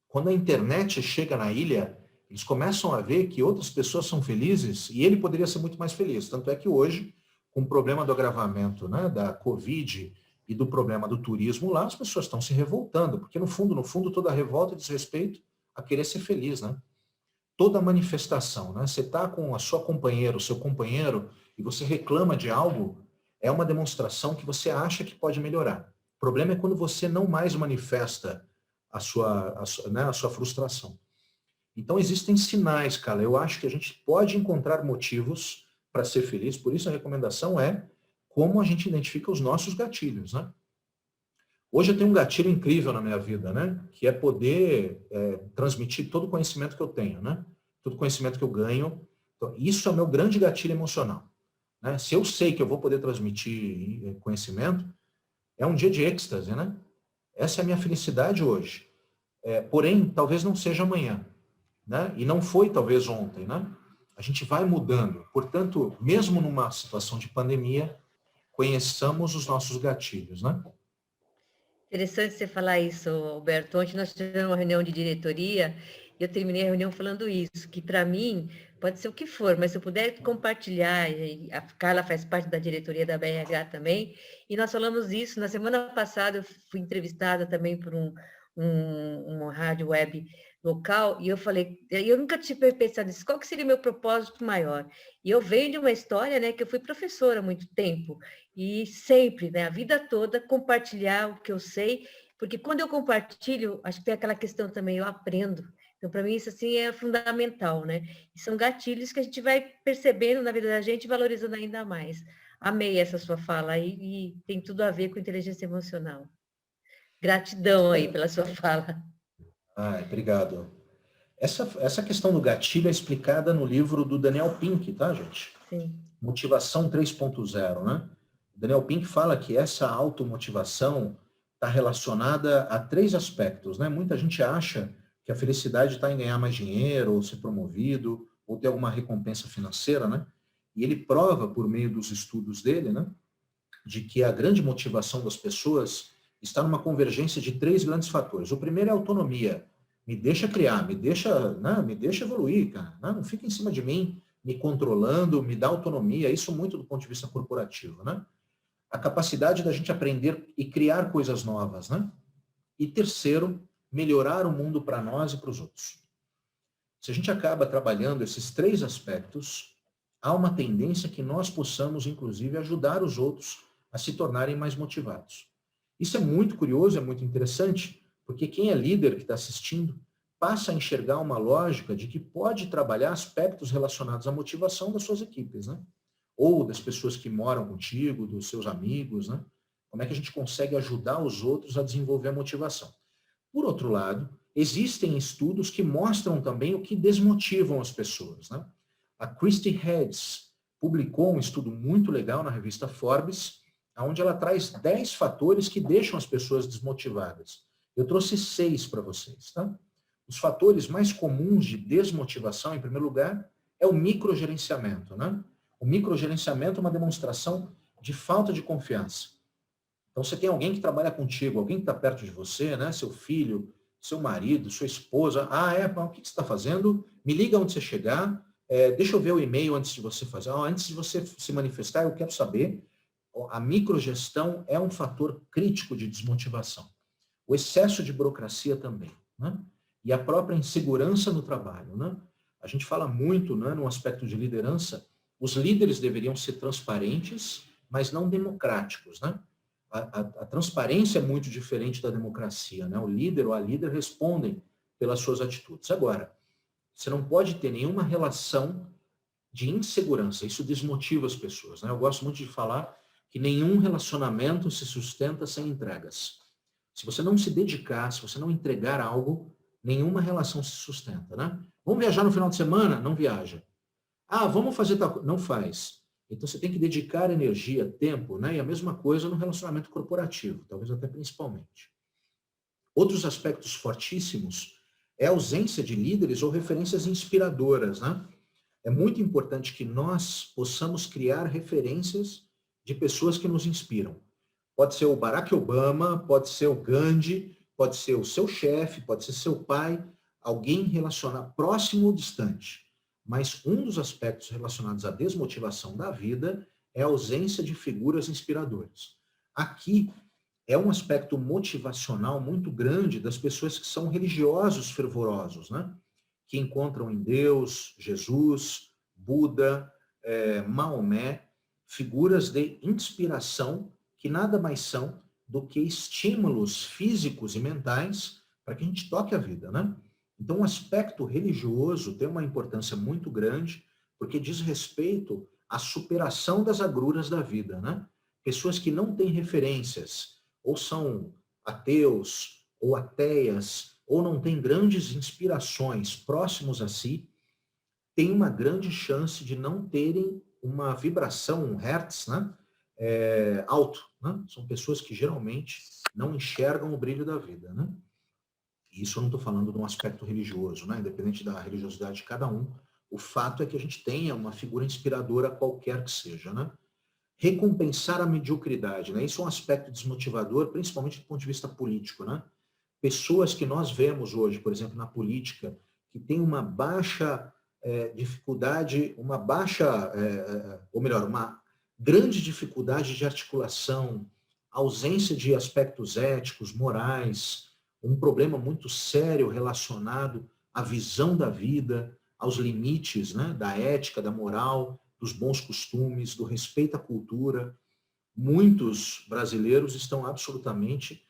Quando a internet chega na ilha, eles começam a ver que outras pessoas são felizes e ele poderia ser muito mais feliz. Tanto é que hoje, com o problema do agravamento, né, da Covid e do problema do turismo lá, as pessoas estão se revoltando, porque no fundo, toda a revolta diz respeito a querer ser feliz, né? toda manifestação, né? Você está com a sua companheira, o seu companheiro, e você reclama de algo, é uma demonstração que você acha que pode melhorar. O problema é quando você não mais manifesta a sua frustração. Então, existem sinais, cara. Eu acho que a gente pode encontrar motivos para ser feliz, por isso a recomendação é como a gente identifica os nossos gatilhos, né? Hoje eu tenho um gatilho incrível na minha vida, né? Que é poder transmitir todo o conhecimento que eu tenho, né? Todo o conhecimento que eu ganho. Então, isso é o meu grande gatilho emocional, né? Se eu sei que eu vou poder transmitir conhecimento, é um dia de êxtase, né? Essa é a minha felicidade hoje. Porém, talvez não seja amanhã, né? E não foi talvez ontem, né? A gente vai mudando. Portanto, mesmo numa situação de pandemia, conheçamos os nossos gatilhos, né? Interessante você falar isso, Alberto. Ontem nós tivemos uma reunião de diretoria e eu terminei a reunião falando isso, que para mim pode ser o que for, mas se eu puder compartilhar, e a Carla faz parte da diretoria da BRH também, e nós falamos isso. Na semana passada eu fui entrevistada também por uma rádio web local, e eu falei, eu nunca tinha pensado nisso, qual que seria o meu propósito maior? E eu venho de uma história, né, que eu fui professora há muito tempo, e sempre, né, a vida toda, compartilhar o que eu sei, porque quando eu compartilho, acho que tem aquela questão também, eu aprendo. Então, para mim, isso assim é fundamental, né? E são gatilhos que a gente vai percebendo na vida da gente e valorizando ainda mais. Amei essa sua fala aí, e tem tudo a ver com inteligência emocional. Gratidão aí pela sua fala. Obrigado. Essa questão do gatilho é explicada no livro do Daniel Pink, tá, gente? Sim. Motivação 3.0, né? O Daniel Pink fala que essa automotivação está relacionada a 3 aspectos, né? Muita gente acha que a felicidade está em ganhar mais dinheiro, ou ser promovido, ou ter alguma recompensa financeira, né? E ele prova, por meio dos estudos dele, né, de que a grande motivação das pessoas está numa convergência de 3 grandes fatores. O primeiro é a autonomia. Me deixa criar, me deixa evoluir, cara. Não fica em cima de mim, me controlando, me dá autonomia. Isso muito do ponto de vista corporativo, né? A capacidade da gente aprender e criar coisas novas, né? E terceiro, melhorar o mundo para nós e para os outros. Se a gente acaba trabalhando esses 3 aspectos, há uma tendência que nós possamos, inclusive, ajudar os outros a se tornarem mais motivados. Isso é muito curioso, é muito interessante, porque quem é líder que está assistindo passa a enxergar uma lógica de que pode trabalhar aspectos relacionados à motivação das suas equipes, né? Ou das pessoas que moram contigo, dos seus amigos, né? Como é que a gente consegue ajudar os outros a desenvolver a motivação? Por outro lado, existem estudos que mostram também o que desmotivam as pessoas, né? A Christy Hedges publicou um estudo muito legal na revista Forbes, onde ela traz 10 fatores que deixam as pessoas desmotivadas. Eu trouxe 6 para vocês, tá? Os fatores mais comuns de desmotivação, em primeiro lugar, é o microgerenciamento, né? O microgerenciamento é uma demonstração de falta de confiança. Então, você tem alguém que trabalha contigo, alguém que está perto de você, né? Seu filho, seu marido, sua esposa. O que você está fazendo? Me liga onde você chegar. Deixa eu ver o e-mail antes de você fazer. Antes de você se manifestar, eu quero saber. A microgestão é um fator crítico de desmotivação. O excesso de burocracia também, né? E a própria insegurança no trabalho, né? A gente fala muito, né, no aspecto de liderança, os líderes deveriam ser transparentes, mas não democráticos, né? A transparência é muito diferente da democracia, né? O líder ou a líder respondem pelas suas atitudes. Agora, você não pode ter nenhuma relação de insegurança, isso desmotiva as pessoas, né? Eu gosto muito de falar que nenhum relacionamento se sustenta sem entregas. Se você não se dedicar, se você não entregar algo, nenhuma relação se sustenta, né? Vamos viajar no final de semana? Não viaja. Vamos fazer tal coisa? Não faz. Então, você tem que dedicar energia, tempo, né? E a mesma coisa no relacionamento corporativo, talvez até principalmente. Outros aspectos fortíssimos é a ausência de líderes ou referências inspiradoras, né? É muito importante que nós possamos criar referências de pessoas que nos inspiram. Pode ser o Barack Obama, pode ser o Gandhi, pode ser o seu chefe, pode ser seu pai, alguém relacionado, próximo ou distante. Mas um dos aspectos relacionados à desmotivação da vida é a ausência de figuras inspiradoras. Aqui é um aspecto motivacional muito grande das pessoas que são religiosos fervorosos, né? que encontram em Deus, Jesus, Buda, Maomé, figuras de inspiração que nada mais são do que estímulos físicos e mentais para que a gente toque a vida, né? Então, o aspecto religioso tem uma importância muito grande, porque diz respeito à superação das agruras da vida, né? Pessoas que não têm referências, ou são ateus, ou ateias, ou não têm grandes inspirações próximos a si, têm uma grande chance de não terem uma vibração, um hertz, né? Alto, né? São pessoas que geralmente não enxergam o brilho da vida, né? Isso eu não estou falando de um aspecto religioso, né? Independente da religiosidade de cada um, o fato é que a gente tenha uma figura inspiradora qualquer que seja, né? Recompensar a mediocridade, né? Isso é um aspecto desmotivador, principalmente do ponto de vista político, né? Pessoas que nós vemos hoje, por exemplo, na política, que têm uma baixa dificuldade, uma grande dificuldade de articulação, ausência de aspectos éticos, morais, um problema muito sério relacionado à visão da vida, aos limites, né, da ética, da moral, dos bons costumes, do respeito à cultura. Muitos brasileiros estão absolutamente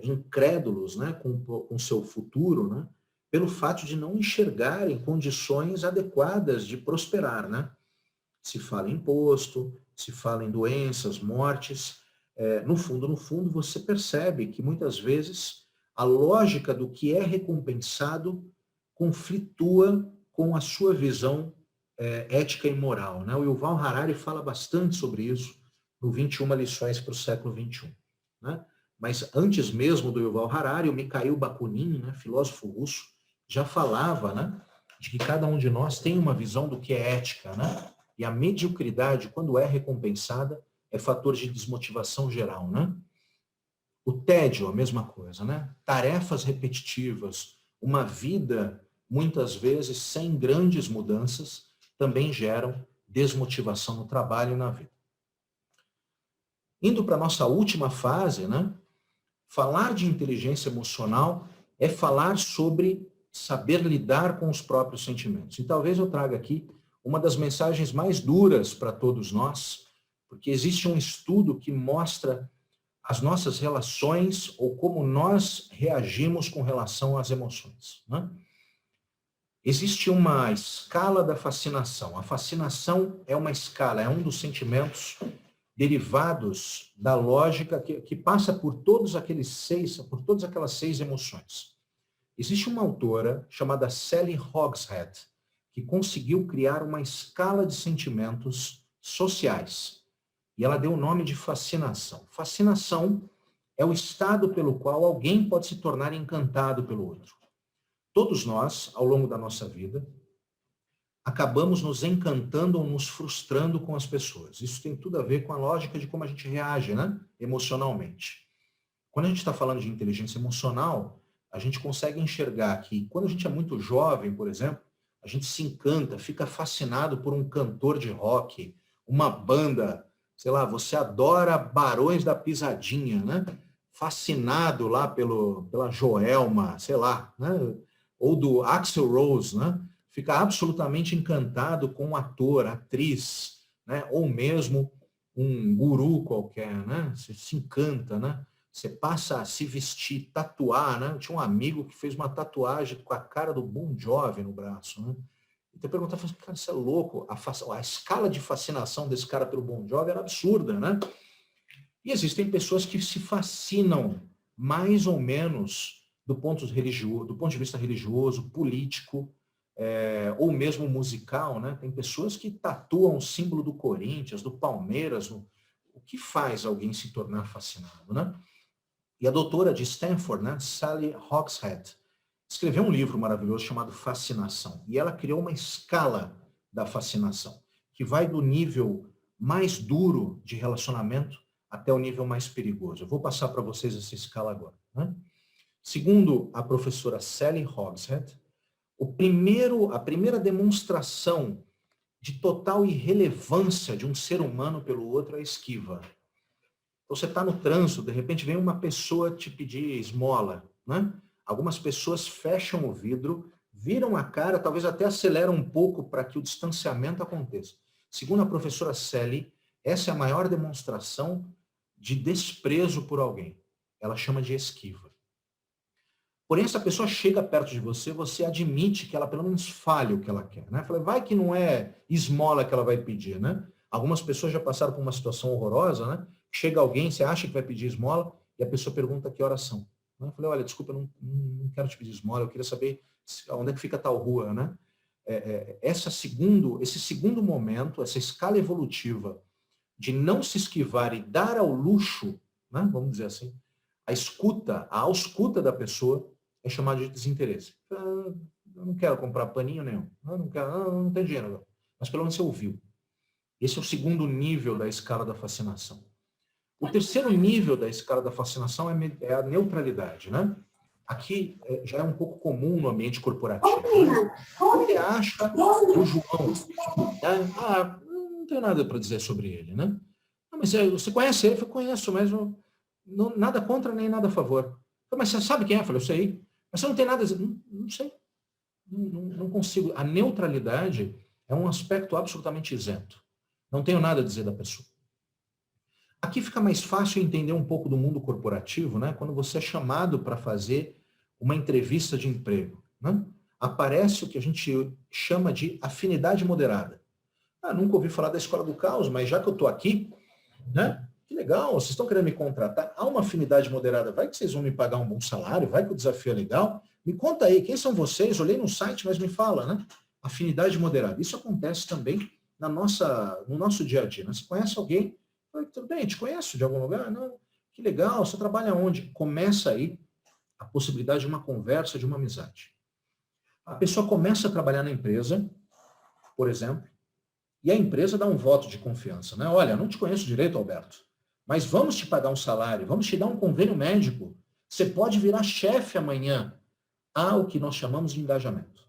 incrédulos, né, com seu futuro, né, pelo fato de não enxergarem condições adequadas de prosperar, né? Se fala em imposto, se fala em doenças, mortes. No fundo, você percebe que muitas vezes a lógica do que é recompensado conflitua com a sua visão ética e moral, né? O Yuval Harari fala bastante sobre isso no 21 lições para o século XXI, né? Mas antes mesmo do Yuval Harari, o Mikhail Bakunin, né, filósofo russo, já falava, né, de que cada um de nós tem uma visão do que é ética, né? E a mediocridade, quando é recompensada, é fator de desmotivação geral, né? O tédio, a mesma coisa, né? Tarefas repetitivas, uma vida, muitas vezes, sem grandes mudanças, também geram desmotivação no trabalho e na vida. Indo para a nossa última fase, né? Falar de inteligência emocional é falar sobre saber lidar com os próprios sentimentos. E talvez eu traga aqui uma das mensagens mais duras para todos nós, porque existe um estudo que mostra as nossas relações ou como nós reagimos com relação às emoções, né? Existe uma escala da fascinação. A fascinação é uma escala, é um dos sentimentos derivados da lógica que passa por todas aquelas 6 emoções. Existe uma autora chamada Sally Hogshead, que conseguiu criar uma escala de sentimentos sociais. E ela deu o nome de fascinação. Fascinação é o estado pelo qual alguém pode se tornar encantado pelo outro. Todos nós, ao longo da nossa vida, acabamos nos encantando ou nos frustrando com as pessoas. Isso tem tudo a ver com a lógica de como a gente reage, né, emocionalmente. Quando a gente está falando de inteligência emocional, a gente consegue enxergar que quando a gente é muito jovem, por exemplo, a gente se encanta, fica fascinado por um cantor de rock, uma banda, sei lá, você adora Barões da Pisadinha, né? Fascinado lá pela Joelma, sei lá, né? Ou do Axl Rose, né? Fica absolutamente encantado com um ator, atriz, né? Ou mesmo um guru qualquer, né? Você se encanta, né? Você passa a se vestir, tatuar, né? Eu tinha um amigo que fez uma tatuagem com a cara do Bon Jovi no braço, né? E você pergunta, cara, você é louco? A escala de fascinação desse cara pelo Bon Jovi era absurda, né? E existem pessoas que se fascinam mais ou menos do ponto de vista religioso, político, ou mesmo musical, né? Tem pessoas que tatuam o símbolo do Corinthians, do Palmeiras. O que faz alguém se tornar fascinado, né? E a doutora de Stanford, né, Sally Hogshead, escreveu um livro maravilhoso chamado Fascinação. E ela criou uma escala da fascinação, que vai do nível mais duro de relacionamento até o nível mais perigoso. Eu vou passar para vocês essa escala agora, né? Segundo a professora Sally Hogshead, a primeira demonstração de total irrelevância de um ser humano pelo outro é a esquiva. Você está no trânsito, de repente vem uma pessoa te pedir esmola, né? Algumas pessoas fecham o vidro, viram a cara, talvez até aceleram um pouco para que o distanciamento aconteça. Segundo a professora Sally, essa é a maior demonstração de desprezo por alguém. Ela chama de esquiva. Porém, essa pessoa chega perto de você, você admite que ela pelo menos fale o que ela quer, né? Fala, vai que não é esmola que ela vai pedir, né? Algumas pessoas já passaram por uma situação horrorosa, né? Chega alguém, você acha que vai pedir esmola, e a pessoa pergunta que horas são. Eu falei, olha, desculpa, eu não quero te pedir esmola, eu queria saber onde é que fica tal rua, né? Esse segundo momento, essa escala evolutiva de não se esquivar e dar ao luxo, né? Vamos dizer assim, a ausculta da pessoa é chamado de desinteresse. Eu não quero comprar paninho nenhum, não tem dinheiro, não. Mas pelo menos você ouviu. Esse é o segundo nível da escala da fascinação. O terceiro nível da escala da fascinação é a neutralidade, né? Aqui já é um pouco comum no ambiente corporativo. Né? Você acha o João, né? Não tenho nada para dizer sobre ele, né? Não, mas você conhece ele? Eu conheço, mas nada contra nem nada a favor. Mas você sabe quem é? Eu falei, eu sei. Mas você não tem nada a dizer? Não sei. Não consigo. A neutralidade é um aspecto absolutamente isento. Não tenho nada a dizer da pessoa. Aqui fica mais fácil entender um pouco do mundo corporativo, né? Quando você é chamado para fazer uma entrevista de emprego, né? Aparece o que a gente chama de afinidade moderada. Nunca ouvi falar da Escola do Caos, mas já que eu estou aqui, né? Que legal, vocês estão querendo me contratar? Há uma afinidade moderada, vai que vocês vão me pagar um bom salário, vai que o desafio é legal. Me conta aí, quem são vocês? Olhei no site, mas me fala, né? Afinidade moderada. Isso acontece também no nosso dia a dia. Né? Você conhece alguém? Oi, tudo bem, te conheço de algum lugar? Não. Que legal, você trabalha onde? Começa aí a possibilidade de uma conversa, de uma amizade. A pessoa começa a trabalhar na empresa, por exemplo, e a empresa dá um voto de confiança. Né? Olha, não te conheço direito, Alberto, mas vamos te pagar um salário, vamos te dar um convênio médico. Você pode virar chefe amanhã. Há o que nós chamamos de engajamento.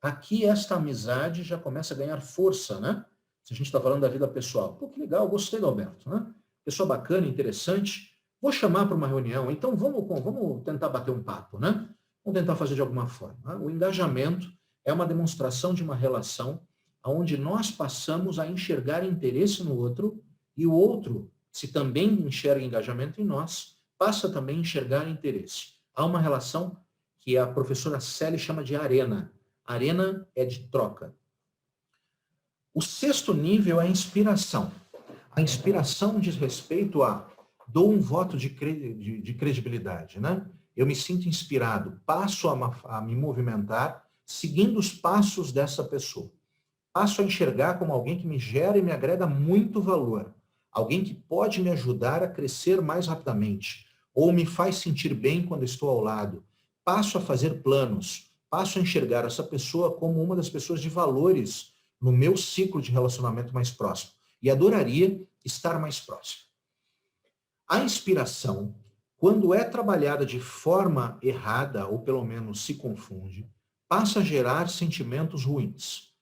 Aqui esta amizade já começa a ganhar força, né? Se a gente está falando da vida pessoal. Pô, que legal, gostei do Alberto, né? Pessoa bacana, interessante. Vou chamar para uma reunião, então vamos tentar bater um papo, né? Vamos tentar fazer de alguma forma. Né? O engajamento é uma demonstração de uma relação onde nós passamos a enxergar interesse no outro e o outro, se também enxerga engajamento em nós, passa também a enxergar interesse. Há uma relação que a professora Sally chama de arena. Arena é de troca. O sexto nível é a inspiração. A inspiração diz respeito a dou um voto de credibilidade, né? Eu me sinto inspirado, passo a me movimentar seguindo os passos dessa pessoa. Passo a enxergar como alguém que me gera e me agrega muito valor. Alguém que pode me ajudar a crescer mais rapidamente, ou me faz sentir bem quando estou ao lado. Passo a fazer planos, passo a enxergar essa pessoa como uma das pessoas de valores no meu ciclo de relacionamento mais próximo. E adoraria estar mais próximo. A inspiração, quando é trabalhada de forma errada, ou pelo menos se confunde, passa a gerar sentimentos ruins.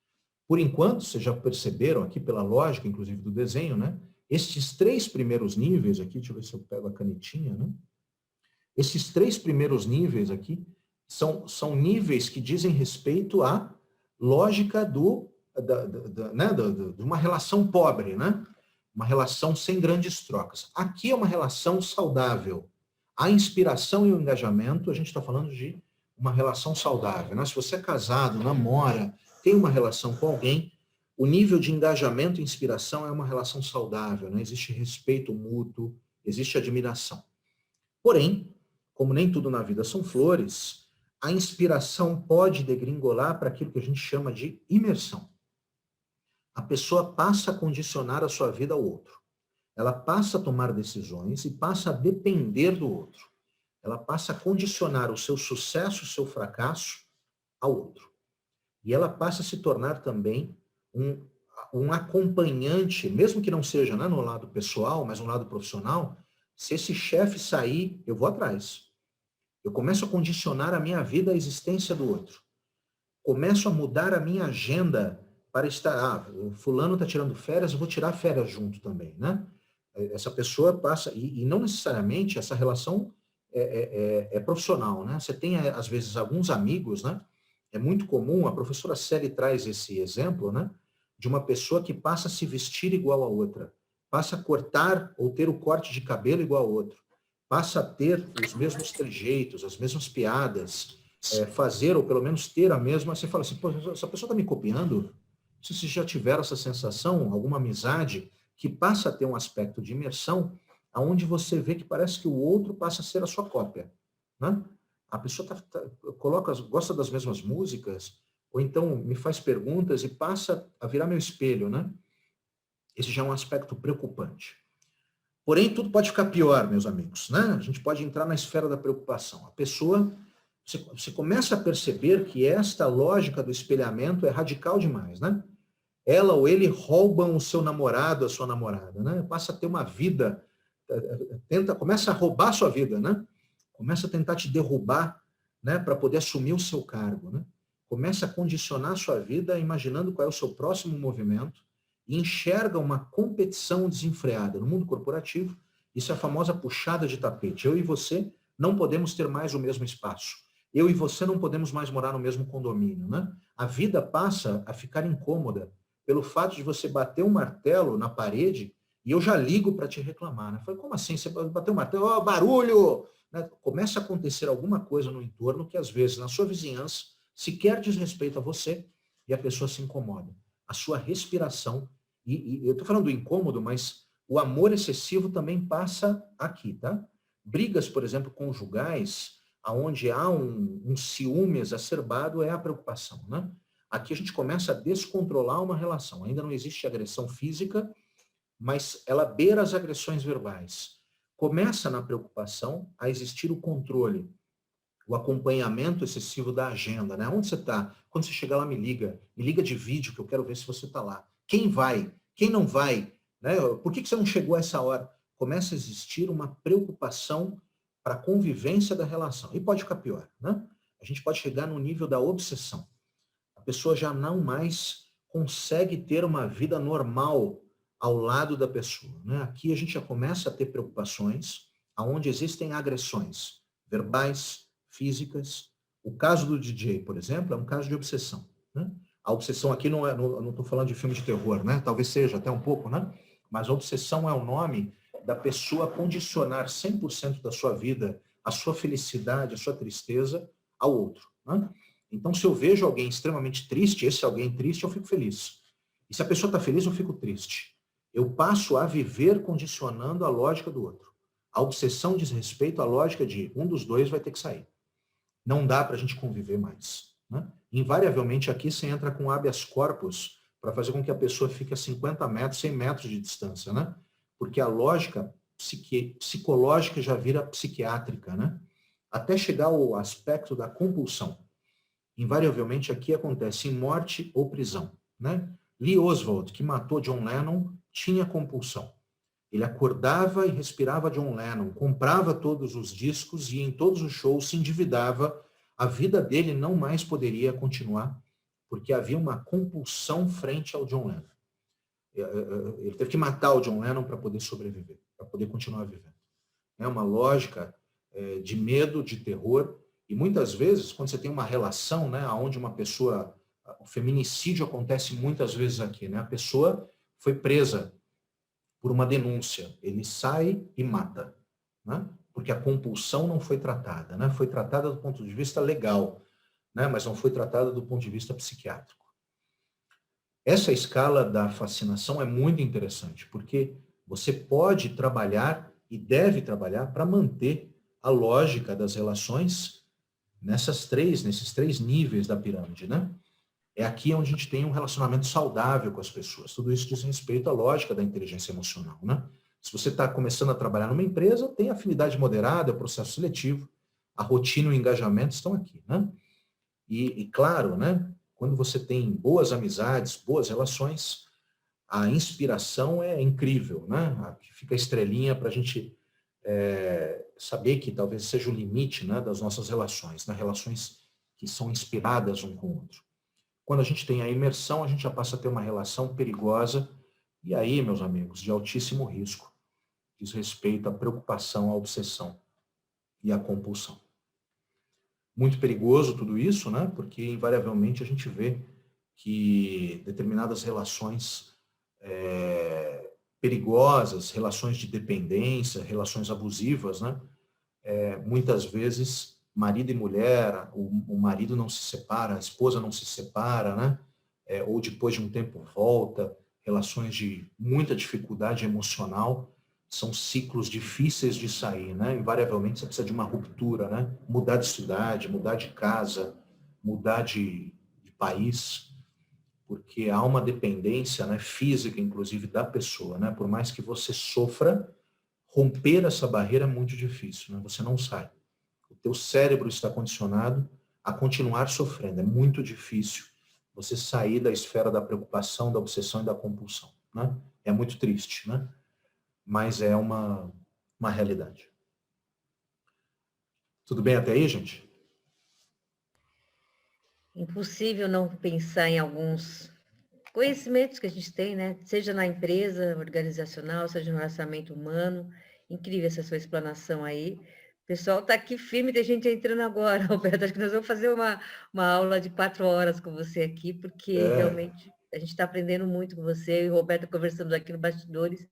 Por enquanto, vocês já perceberam aqui pela lógica, inclusive do desenho, né? Estes 3 primeiros níveis aqui, deixa eu ver se eu pego a canetinha, né? Esses 3 primeiros níveis aqui são níveis que dizem respeito à lógica de uma relação pobre, né? Uma relação sem grandes trocas. Aqui é uma relação saudável. A inspiração e o engajamento, a gente está falando de uma relação saudável. Né? Se você é casado, namora, tem uma relação com alguém, o nível de engajamento e inspiração é uma relação saudável. Né? Existe respeito mútuo, existe admiração. Porém, como nem tudo na vida são flores, a inspiração pode degringolar para aquilo que a gente chama de imersão. A pessoa passa a condicionar a sua vida ao outro. Ela passa a tomar decisões e passa a depender do outro. Ela passa a condicionar o seu sucesso, o seu fracasso ao outro. E ela passa a se tornar também um acompanhante, mesmo que não seja, né, no lado pessoal, mas no lado profissional. Se esse chefe sair, eu vou atrás. Eu começo a condicionar a minha vida à existência do outro. Começo a mudar a minha agenda para estar, fulano está tirando férias, eu vou tirar férias junto também, né? Essa pessoa passa, e não necessariamente essa relação é profissional, né? Você tem, às vezes, alguns amigos, né? É muito comum, a professora Celi traz esse exemplo, né, de uma pessoa que passa a se vestir igual a outra, passa a cortar ou ter o corte de cabelo igual ao outro, passa a ter os mesmos trejeitos, as mesmas piadas, fazer ou pelo menos ter a mesma... Você fala assim, pô, essa pessoa está me copiando? Se vocês já tiveram essa sensação, alguma amizade que passa a ter um aspecto de imersão, aonde você vê que parece que o outro passa a ser a sua cópia, né? A pessoa gosta das mesmas músicas, ou então me faz perguntas e passa a virar meu espelho, né? Esse já é um aspecto preocupante. Porém, tudo pode ficar pior, meus amigos, né? A gente pode entrar na esfera da preocupação. A pessoa, você começa a perceber que esta lógica do espelhamento é radical demais, né? Ela ou ele roubam o seu namorado, a sua namorada, né? Passa a ter uma vida, começa a roubar a sua vida, né? Começa a tentar te derrubar, né, para poder assumir o seu cargo, né? Começa a condicionar a sua vida imaginando qual é o seu próximo movimento e enxerga uma competição desenfreada. No mundo corporativo, isso é a famosa puxada de tapete. Eu e você não podemos ter mais o mesmo espaço. Eu e você não podemos mais morar no mesmo condomínio, né? A vida passa a ficar incômoda pelo fato de você bater um martelo na parede e eu já ligo para te reclamar, né? Falei, como assim? Você bateu um martelo? Oh, barulho! Né? Começa a acontecer alguma coisa no entorno que, às vezes, na sua vizinhança, sequer diz respeito a você e a pessoa se incomoda. A sua respiração, e eu estou falando do incômodo, mas o amor excessivo também passa aqui, tá? Brigas, por exemplo, conjugais, onde há um ciúme exacerbado, é a preocupação, né? Aqui a gente começa a descontrolar uma relação. Ainda não existe agressão física, mas ela beira as agressões verbais. Começa na preocupação a existir o controle, o acompanhamento excessivo da agenda, né? Onde você está? Quando você chegar lá, me liga de vídeo, que eu quero ver se você está lá. Quem vai? Quem não vai? Né? Por que você não chegou a essa hora? Começa a existir uma preocupação para a convivência da relação. E pode ficar pior, né? A gente pode chegar no nível da obsessão. A pessoa já não mais consegue ter uma vida normal ao lado da pessoa, né? Aqui a gente já começa a ter preocupações, aonde existem agressões verbais, físicas. O caso do DJ, por exemplo, é um caso de obsessão, né? A obsessão aqui não estou falando de filme de terror, né? Talvez seja até um pouco, né? Mas a obsessão é o nome da pessoa condicionar 100% da sua vida, a sua felicidade, a sua tristeza ao outro, né? Então, se eu vejo alguém extremamente triste, esse alguém triste, eu fico feliz. E se a pessoa está feliz, eu fico triste. Eu passo a viver condicionando a lógica do outro. A obsessão diz respeito à lógica de um dos dois vai ter que sair. Não dá para a gente conviver mais, né? Invariavelmente, aqui você entra com habeas corpus para fazer com que a pessoa fique a 50 metros, 100 metros de distância, né? Porque a lógica psicológica já vira psiquiátrica, né? Até chegar ao aspecto da compulsão. Invariavelmente, aqui acontece em morte ou prisão, né? Lee Oswald, que matou John Lennon, tinha compulsão. Ele acordava e respirava John Lennon, comprava todos os discos e em todos os shows se endividava. A vida dele não mais poderia continuar, porque havia uma compulsão frente ao John Lennon. Ele teve que matar o John Lennon para poder sobreviver, para poder continuar vivendo. É uma lógica de medo, de terror, e muitas vezes, quando você tem uma relação, né, onde uma pessoa... O feminicídio acontece muitas vezes aqui, né? A pessoa foi presa por uma denúncia. Ele sai e mata, né? Porque a compulsão não foi tratada, né? Foi tratada do ponto de vista legal, né? Mas não foi tratada do ponto de vista psiquiátrico. Essa escala da fascinação é muito interessante, porque você pode trabalhar e deve trabalhar para manter a lógica das relações nesses três níveis da pirâmide, né? É aqui onde a gente tem um relacionamento saudável com as pessoas. Tudo isso diz respeito à lógica da inteligência emocional, né? Se você está começando a trabalhar numa empresa, tem afinidade moderada, é o processo seletivo, a rotina e o engajamento estão aqui, né? E claro, né? Quando você tem boas amizades, boas relações, a inspiração é incrível, né? Fica a estrelinha para a gente saber que talvez seja o limite, né, das nossas relações, né? Relações que são inspiradas um com o outro. Quando a gente tem a imersão, a gente já passa a ter uma relação perigosa, e aí, meus amigos, de altíssimo risco, diz respeito à preocupação, à obsessão e à compulsão. muito perigoso tudo isso, né? Porque invariavelmente a gente vê que determinadas relações perigosas, relações de dependência, relações abusivas, né? Muitas vezes, marido e mulher, o marido não se separa, a esposa não se separa, né? Ou depois de um tempo volta, relações de muita dificuldade emocional, são ciclos difíceis de sair, né? Invariavelmente você precisa de uma ruptura, né? Mudar de cidade, mudar de casa, mudar de país, porque há uma dependência, né, física, inclusive, da pessoa, né? Por mais que você sofra, romper essa barreira é muito difícil, né? Você não sai. O teu cérebro está condicionado a continuar sofrendo. É muito difícil você sair da esfera da preocupação, da obsessão e da compulsão, né? É muito triste, né? Mas é uma realidade. Tudo bem até aí, gente? Impossível não pensar em alguns conhecimentos que a gente tem, né? Seja na empresa organizacional, seja no relacionamento humano. Incrível essa sua explanação aí. O pessoal está aqui firme, tem gente entrando agora, Roberto. Acho que nós vamos fazer uma aula de 4 horas com você aqui, porque realmente a gente está aprendendo muito com você. E o Roberto conversando aqui no bastidores,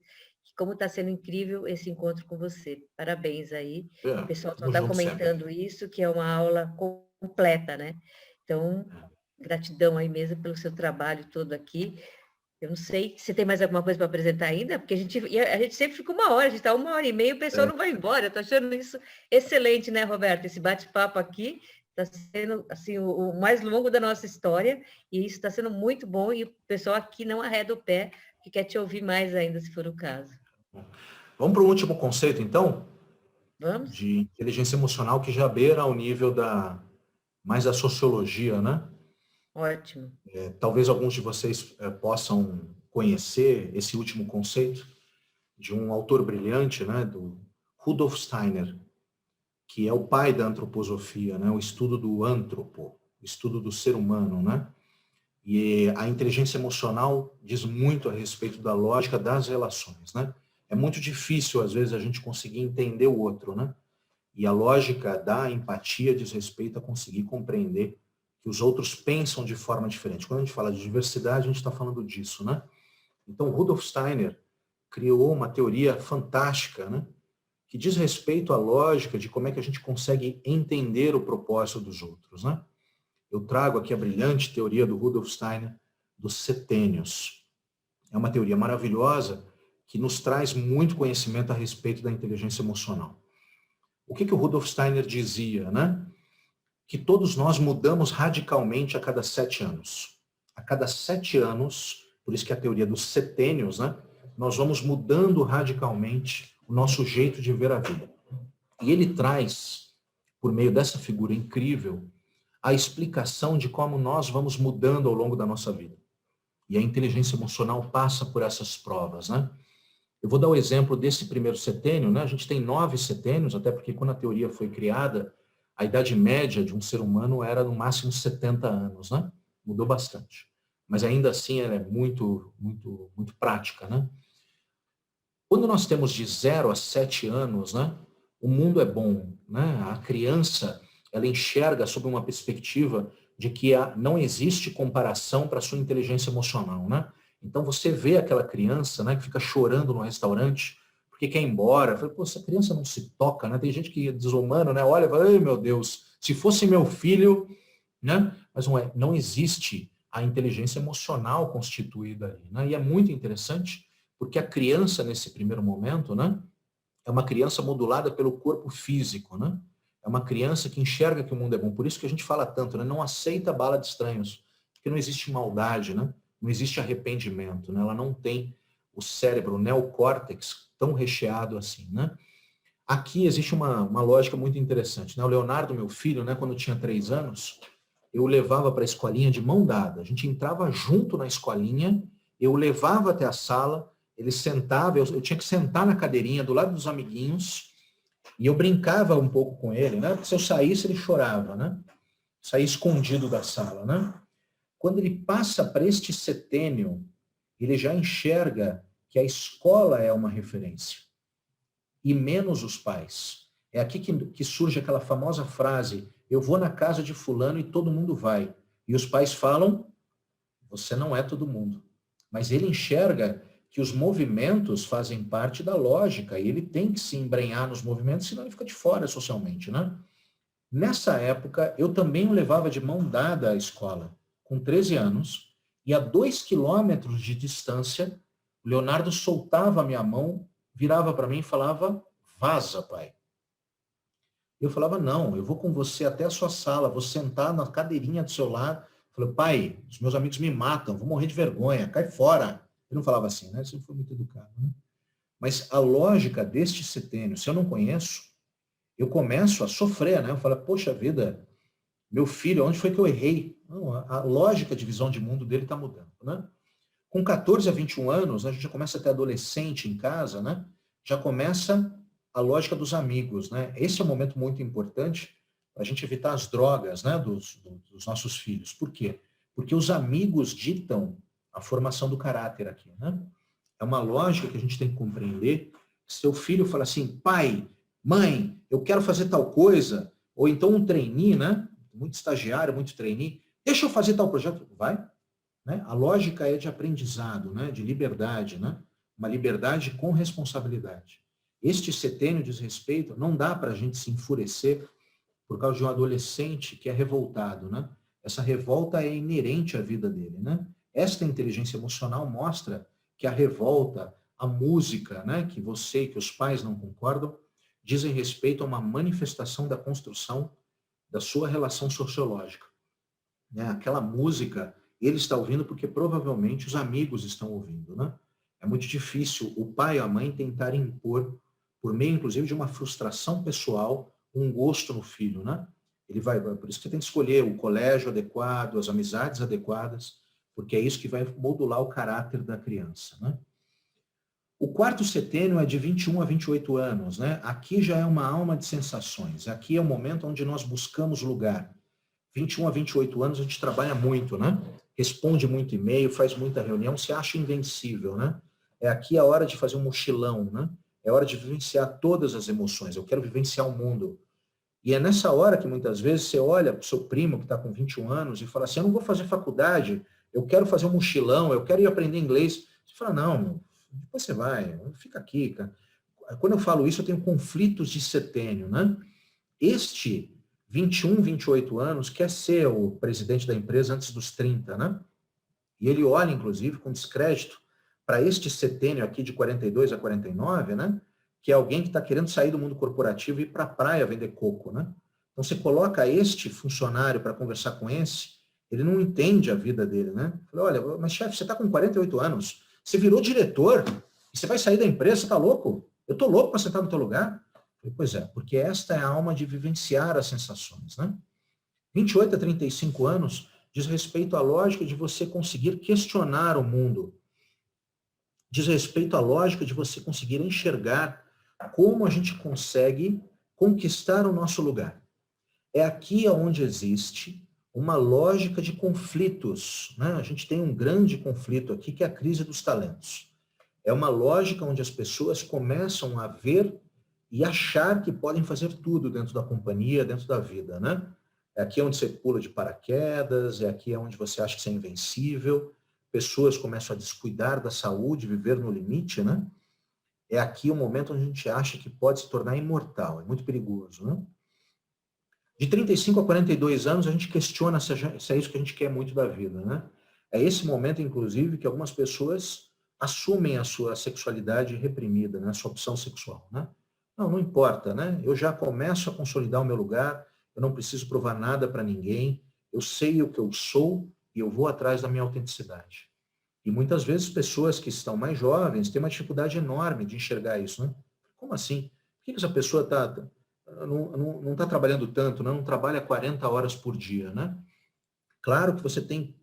como está sendo incrível esse encontro com você. Parabéns aí. O pessoal só está comentando sempre isso, que é uma aula completa, né? Então, gratidão aí mesmo pelo seu trabalho todo aqui. Eu não sei se tem mais alguma coisa para apresentar ainda, porque a gente sempre fica 1 hora, a gente está 1h30, o pessoal não vai embora. Eu estou achando isso excelente, né, Roberto? Esse bate-papo aqui está sendo assim, o mais longo da nossa história, e isso está sendo muito bom, e o pessoal aqui não arreda o pé, que quer te ouvir mais ainda, se for o caso. Vamos para o último conceito, então? Vamos? De inteligência emocional, que já beira ao nível mais da sociologia, né? Ótimo. Talvez alguns de vocês possam conhecer esse último conceito de um autor brilhante, né, do Rudolf Steiner, que é o pai da antroposofia, né, o estudo do antropo, o estudo do ser humano, né? E a inteligência emocional diz muito a respeito da lógica das relações, né? É muito difícil, às vezes, a gente conseguir entender o outro, né? E a lógica da empatia diz respeito a conseguir compreender que os outros pensam de forma diferente. Quando a gente fala de diversidade, a gente está falando disso, né? Então, Rudolf Steiner criou uma teoria fantástica, né? Que diz respeito à lógica de como é que a gente consegue entender o propósito dos outros, né? Eu trago aqui a brilhante teoria do Rudolf Steiner dos setênios. É uma teoria maravilhosa que nos traz muito conhecimento a respeito da inteligência emocional. O que o Rudolf Steiner dizia, né? Que todos nós mudamos radicalmente a cada 7 anos. A cada 7 anos, por isso que é a teoria dos setênios, né? Nós vamos mudando radicalmente o nosso jeito de ver a vida. E ele traz, por meio dessa figura incrível, a explicação de como nós vamos mudando ao longo da nossa vida. E a inteligência emocional passa por essas provas, né? Eu vou dar o exemplo desse primeiro setênio, né? A gente tem 9 setênios, até porque quando a teoria foi criada, a idade média de um ser humano era no máximo 70 anos, né? Mudou bastante. Mas ainda assim ela é muito, muito, muito prática, né? Quando nós temos de 0 a 7 anos, né? O mundo é bom, né? A criança, ela enxerga sob uma perspectiva de que não existe comparação para a sua inteligência emocional, né? Então você vê aquela criança, né, que fica chorando no restaurante porque quer ir embora. Fala, pô, essa criança não se toca, né? Tem gente que é desumano, né? Olha e fala, ai meu Deus, se fosse meu filho, né? Mas não existe a inteligência emocional constituída ali, né? E é muito interessante porque a criança nesse primeiro momento, né, é uma criança modulada pelo corpo físico, né? É uma criança que enxerga que o mundo é bom. Por isso que a gente fala tanto, né? Não aceita bala de estranhos, porque não existe maldade, né? Não existe arrependimento, né? Ela não tem o cérebro, o neocórtex, tão recheado assim, né? Aqui existe uma lógica muito interessante, né? O Leonardo, meu filho, né, quando tinha 3 anos, eu o levava para a escolinha de mão dada. A gente entrava junto na escolinha, eu o levava até a sala, ele sentava, eu tinha que sentar na cadeirinha do lado dos amiguinhos, e eu brincava um pouco com ele, né? Porque se eu saísse, ele chorava, né? Saía escondido da sala, né? Quando ele passa para este setênio, ele já enxerga que a escola é uma referência. E menos os pais. É aqui que surge aquela famosa frase eu vou na casa de fulano e todo mundo vai. E os pais falam, você não é todo mundo. Mas ele enxerga que os movimentos fazem parte da lógica e ele tem que se embrenhar nos movimentos, senão ele fica de fora socialmente, né? Nessa época, eu também o levava de mão dada à escola, com 13 anos, e a 2 quilômetros de distância, o Leonardo soltava a minha mão, virava para mim e falava, vaza, pai. Eu falava, não, eu vou com você até a sua sala, vou sentar na cadeirinha do seu lado. Eu falei, pai, os meus amigos me matam, vou morrer de vergonha, cai fora. Ele não falava assim, né? Ele sempre foi muito educado, né? Mas a lógica deste setênio, se eu não conheço, eu começo a sofrer, né? Eu falo, poxa vida, meu filho, onde foi que eu errei? Não, a lógica de visão de mundo dele está mudando, né? Com 14 a 21 anos, a gente já começa a ter adolescente em casa, né? Já começa a lógica dos amigos, né? Esse é um momento muito importante para a gente evitar as drogas, né? Dos nossos filhos. Por quê? Porque os amigos ditam a formação do caráter aqui, né? É uma lógica que a gente tem que compreender. Seu filho fala assim, pai, mãe, eu quero fazer tal coisa, ou então um trainee, né? Muito estagiário, muito trainee, deixa eu fazer tal projeto, vai, né? A lógica é de aprendizado, né? De liberdade, né? Uma liberdade com responsabilidade. Este setênio diz respeito, não dá para a gente se enfurecer por causa de um adolescente que é revoltado, né? Essa revolta é inerente à vida dele, né? Esta inteligência emocional mostra que a revolta, a música, né, que você e que os pais não concordam, dizem respeito a uma manifestação da construção da sua relação sociológica. Né? Aquela música, ele está ouvindo porque provavelmente os amigos estão ouvindo, né? É muito difícil o pai e a mãe tentarem impor, por meio inclusive de uma frustração pessoal, um gosto no filho, né? Ele vai, por isso que tem que escolher o colégio adequado, as amizades adequadas, porque é isso que vai modular o caráter da criança, né? O quarto setênio é de 21 a 28 anos, né? Aqui já é uma alma de sensações. Aqui é o momento onde nós buscamos lugar. 21 a 28 anos a gente trabalha muito, né? Responde muito e-mail, faz muita reunião, se acha invencível, né? É aqui a hora de fazer um mochilão, né? É hora de vivenciar todas as emoções. Eu quero vivenciar o mundo. E é nessa hora que muitas vezes você olha para o seu primo que está com 21 anos e fala assim, eu não vou fazer faculdade, eu quero fazer um mochilão, eu quero ir aprender inglês. Você fala, não, depois você vai, fica aqui, cara. Quando eu falo isso, eu tenho conflitos de setênio, né? Este 21, 28 anos quer ser o presidente da empresa antes dos 30, né? E ele olha, inclusive, com descrédito para este setênio aqui de 42 a 49, né? Que é alguém que está querendo sair do mundo corporativo e ir para a praia vender coco, né? Então, você coloca este funcionário para conversar com esse, ele não entende a vida dele, né? Fala, olha, mas chefe, você está com 48 anos, você virou diretor, e você vai sair da empresa, você está louco? Eu estou louco para sentar no teu lugar? Pois é, porque esta é a alma de vivenciar as sensações, né? 28 a 35 anos diz respeito à lógica de você conseguir questionar o mundo. Diz respeito à lógica de você conseguir enxergar como a gente consegue conquistar o nosso lugar. É aqui onde existe uma lógica de conflitos, né? A gente tem um grande conflito aqui, que é a crise dos talentos. É uma lógica onde as pessoas começam a ver e achar que podem fazer tudo dentro da companhia, dentro da vida, né? É aqui onde você pula de paraquedas, é aqui onde você acha que você é invencível, pessoas começam a descuidar da saúde, viver no limite, né? É aqui o momento onde a gente acha que pode se tornar imortal, é muito perigoso, né? De 35 a 42 anos, a gente questiona se é isso que a gente quer muito da vida, né? É esse momento, inclusive, que algumas pessoas assumem a sua sexualidade reprimida, né? A sua opção sexual, né? Não importa, né? Eu já começo a consolidar o meu lugar, eu não preciso provar nada para ninguém, eu sei o que eu sou e eu vou atrás da minha autenticidade. E muitas vezes pessoas que estão mais jovens têm uma dificuldade enorme de enxergar isso, né? Como assim? Por que essa pessoa não está trabalhando tanto, né? Não trabalha 40 horas por dia, né? Claro que você tem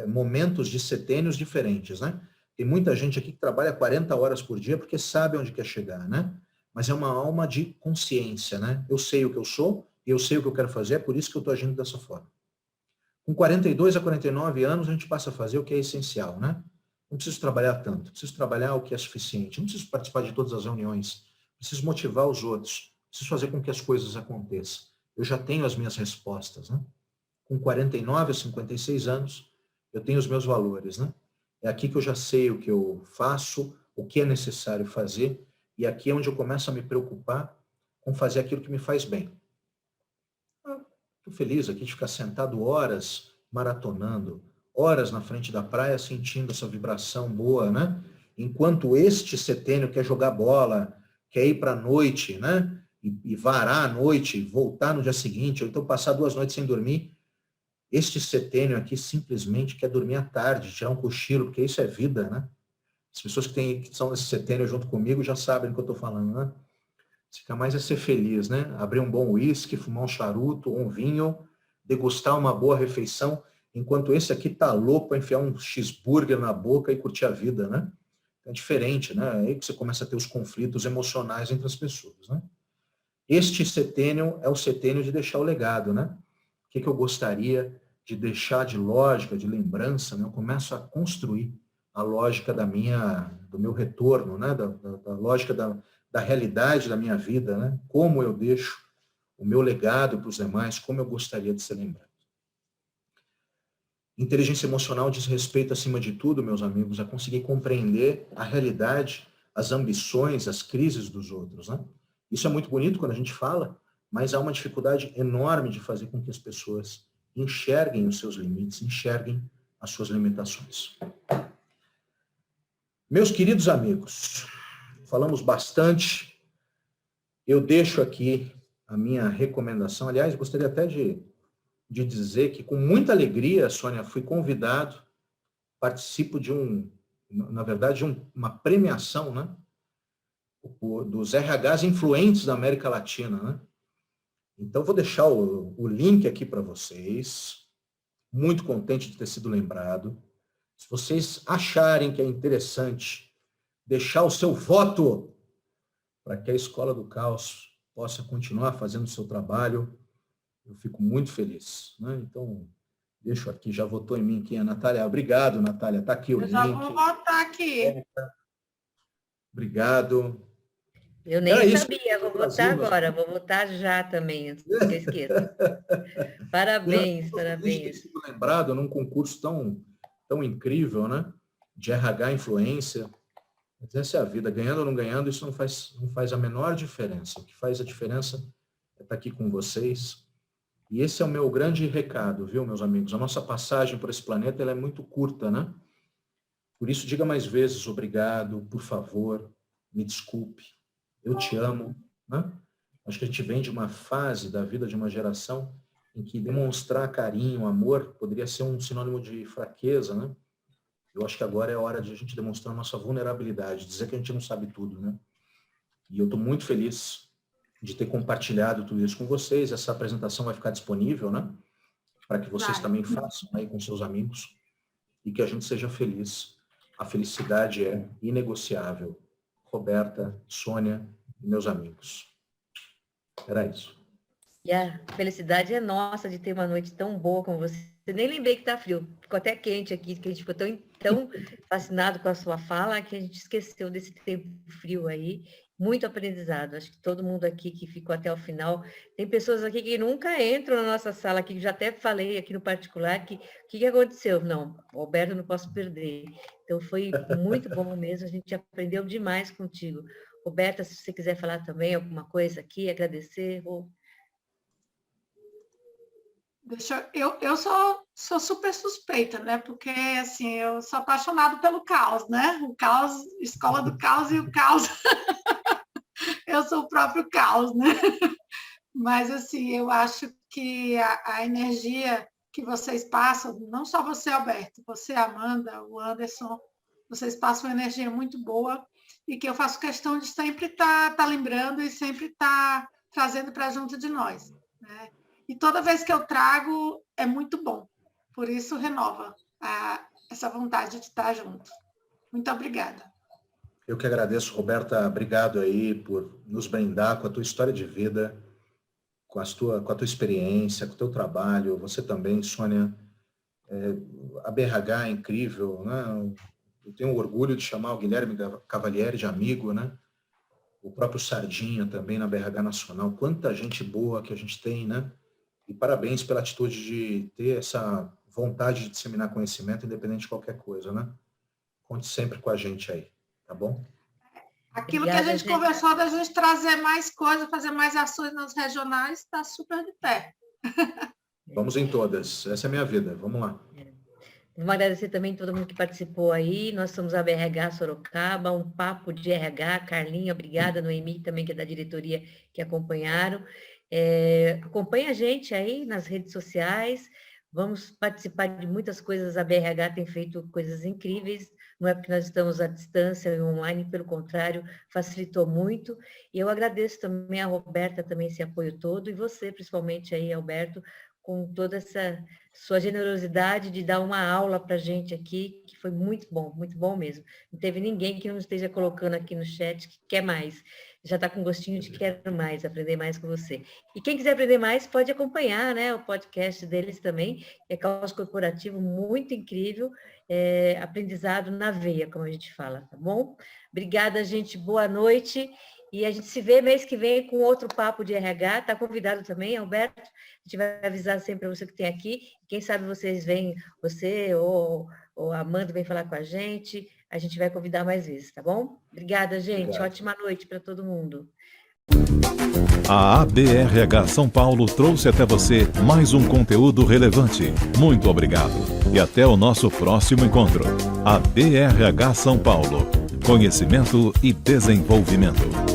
momentos de setênios diferentes, né? Tem muita gente aqui que trabalha 40 horas por dia porque sabe onde quer chegar, né? Mas é uma alma de consciência, né? Eu sei o que eu sou, e eu sei o que eu quero fazer, é por isso que eu estou agindo dessa forma. Com 42 a 49 anos, a gente passa a fazer o que é essencial, né? Não preciso trabalhar tanto, preciso trabalhar o que é suficiente, não preciso participar de todas as reuniões, preciso motivar os outros, preciso fazer com que as coisas aconteçam. eu já tenho as minhas respostas, né? Com 49 a 56 anos, eu tenho os meus valores, né? É aqui que eu já sei o que eu faço, o que é necessário fazer, e aqui é onde eu começo a me preocupar com fazer aquilo que me faz bem. Estou feliz aqui de ficar sentado horas maratonando, horas na frente da praia sentindo essa vibração boa, né? Enquanto este setênio quer jogar bola, quer ir para a noite, né? E varar a noite, voltar no dia seguinte, ou então passar 2 noites sem dormir, este setênio aqui simplesmente quer dormir à tarde, tirar um cochilo, porque isso é vida, né? As pessoas que são nesse setênio junto comigo já sabem do que eu estou falando, né? Ficar mais é ser feliz, né? Abrir um bom uísque, fumar um charuto, um vinho, degustar uma boa refeição, enquanto esse aqui tá louco para enfiar um cheeseburger na boca e curtir a vida, né? É diferente, né? É aí que você começa a ter os conflitos emocionais entre as pessoas, né? Este setênio é o setênio de deixar o legado, né? O que eu gostaria de deixar de lógica, de lembrança, né? Eu começo a construir a lógica do meu retorno, né? Da lógica da realidade da minha vida, né? Como eu deixo o meu legado para os demais, como eu gostaria de ser lembrado. Inteligência emocional diz respeito, acima de tudo, meus amigos, a conseguir compreender a realidade, as ambições, as crises dos outros, né? Isso é muito bonito quando a gente fala, mas há uma dificuldade enorme de fazer com que as pessoas enxerguem os seus limites, enxerguem as suas limitações. Meus queridos amigos, falamos bastante. Eu deixo aqui a minha recomendação. Aliás, gostaria até de dizer que, com muita alegria, Sônia, fui convidado, participo de uma premiação, né? Dos RHs influentes da América Latina, né? Então, vou deixar o link aqui para vocês. Muito contente de ter sido lembrado. Se vocês acharem que é interessante deixar o seu voto para que a Escola do Caos possa continuar fazendo o seu trabalho, eu fico muito feliz, né? Então, deixo aqui, já votou em mim aqui a Natália. Obrigado, Natália. Está aqui o link. Eu já vou votar aqui. Obrigado. Eu nem sabia, vou votar agora, vou votar já também, antes que eu esqueça. Parabéns, parabéns. Ter sido lembrado num concurso tão incrível, né? De RH influência. Mas essa é a vida, ganhando ou não ganhando, isso não faz a menor diferença. O que faz a diferença é estar aqui com vocês. E esse é o meu grande recado, viu, meus amigos? A nossa passagem por esse planeta ela é muito curta, né? Por isso, diga mais vezes obrigado, por favor, me desculpe, eu te amo, né? Acho que a gente vem de uma fase da vida de uma geração em que demonstrar carinho, amor, poderia ser um sinônimo de fraqueza, né? Eu acho que agora é hora de a gente demonstrar nossa vulnerabilidade, dizer que a gente não sabe tudo, né? E eu estou muito feliz de ter compartilhado tudo isso com vocês. Essa apresentação vai ficar disponível, né? Para que vocês também façam aí com seus amigos e que a gente seja feliz. A felicidade é inegociável. Roberta, Sônia e meus amigos. Era isso. E a felicidade é nossa de ter uma noite tão boa como você. Eu nem lembrei que está frio. Ficou até quente aqui, que a gente ficou tão fascinado com a sua fala que a gente esqueceu desse tempo frio aí. Muito aprendizado. Acho que todo mundo aqui que ficou até o final. Tem pessoas aqui que nunca entram na nossa sala, que já até falei aqui no particular, que o que aconteceu? Não, Roberto, não posso perder. Então foi muito bom mesmo, a gente aprendeu demais contigo. Roberta, se você quiser falar também alguma coisa aqui, agradecer. Eu sou super suspeita, né? Porque, assim, eu sou apaixonada pelo caos, né? O caos, escola do caos e o caos. Eu sou o próprio caos, né? Mas, assim, eu acho que a energia que vocês passam, não só você, Alberto, você, Amanda, o Anderson, vocês passam uma energia muito boa e que eu faço questão de sempre estar lembrando e sempre estar trazendo para junto de nós, né? E toda vez que eu trago, é muito bom. Por isso, renova essa vontade de estar junto. Muito obrigada. Eu que agradeço, Roberta. Obrigado aí por nos brindar com a tua história de vida, com a tua experiência, com o teu trabalho. Você também, Sônia. A BRH é incrível, né? Eu tenho orgulho de chamar o Guilherme Cavalieri de amigo, né? o próprio Sardinha também na BRH Nacional. Quanta gente boa que a gente tem, né? E parabéns pela atitude de ter essa vontade de disseminar conhecimento, independente de qualquer coisa, né? Conte sempre com a gente aí, tá bom? Aquilo Obrigada, que a gente conversou da gente trazer mais coisas, fazer mais ações nas regionais, está super de pé. Vamos em todas. Essa é a minha vida. Vamos lá. Vamos agradecer também todo mundo que participou aí. Nós somos a BRH Sorocaba, um papo de RH. Carlinha, obrigada, Noemi também, que é da diretoria, que acompanharam. Acompanhe a gente aí nas redes sociais. Vamos participar de muitas coisas. A BRH tem feito coisas incríveis. Não é porque nós estamos à distância e online, pelo contrário, facilitou muito. E eu agradeço também a Roberta, também esse apoio todo, e você, principalmente aí, Alberto, com toda essa sua generosidade de dar uma aula para a gente aqui, que foi muito bom mesmo. Não teve ninguém que não esteja colocando aqui no chat que quer mais. Já está com gostinho de quero mais, aprender mais com você. E quem quiser aprender mais, pode acompanhar, né, o podcast deles também, que é Caos Corporativo, muito incrível, aprendizado na veia, como a gente fala, tá bom? Obrigada, gente, boa noite. E a gente se vê mês que vem com outro papo de RH. Está convidado também, Alberto. A gente vai avisar sempre para você que tem aqui. Quem sabe vocês vêm, você ou a Amanda vem falar com a gente. A gente vai convidar mais vezes, tá bom? Obrigada, gente. Obrigado. Ótima noite para todo mundo. A ABRH São Paulo trouxe até você mais um conteúdo relevante. Muito obrigado. E até o nosso próximo encontro. A BRH São Paulo. Conhecimento e desenvolvimento.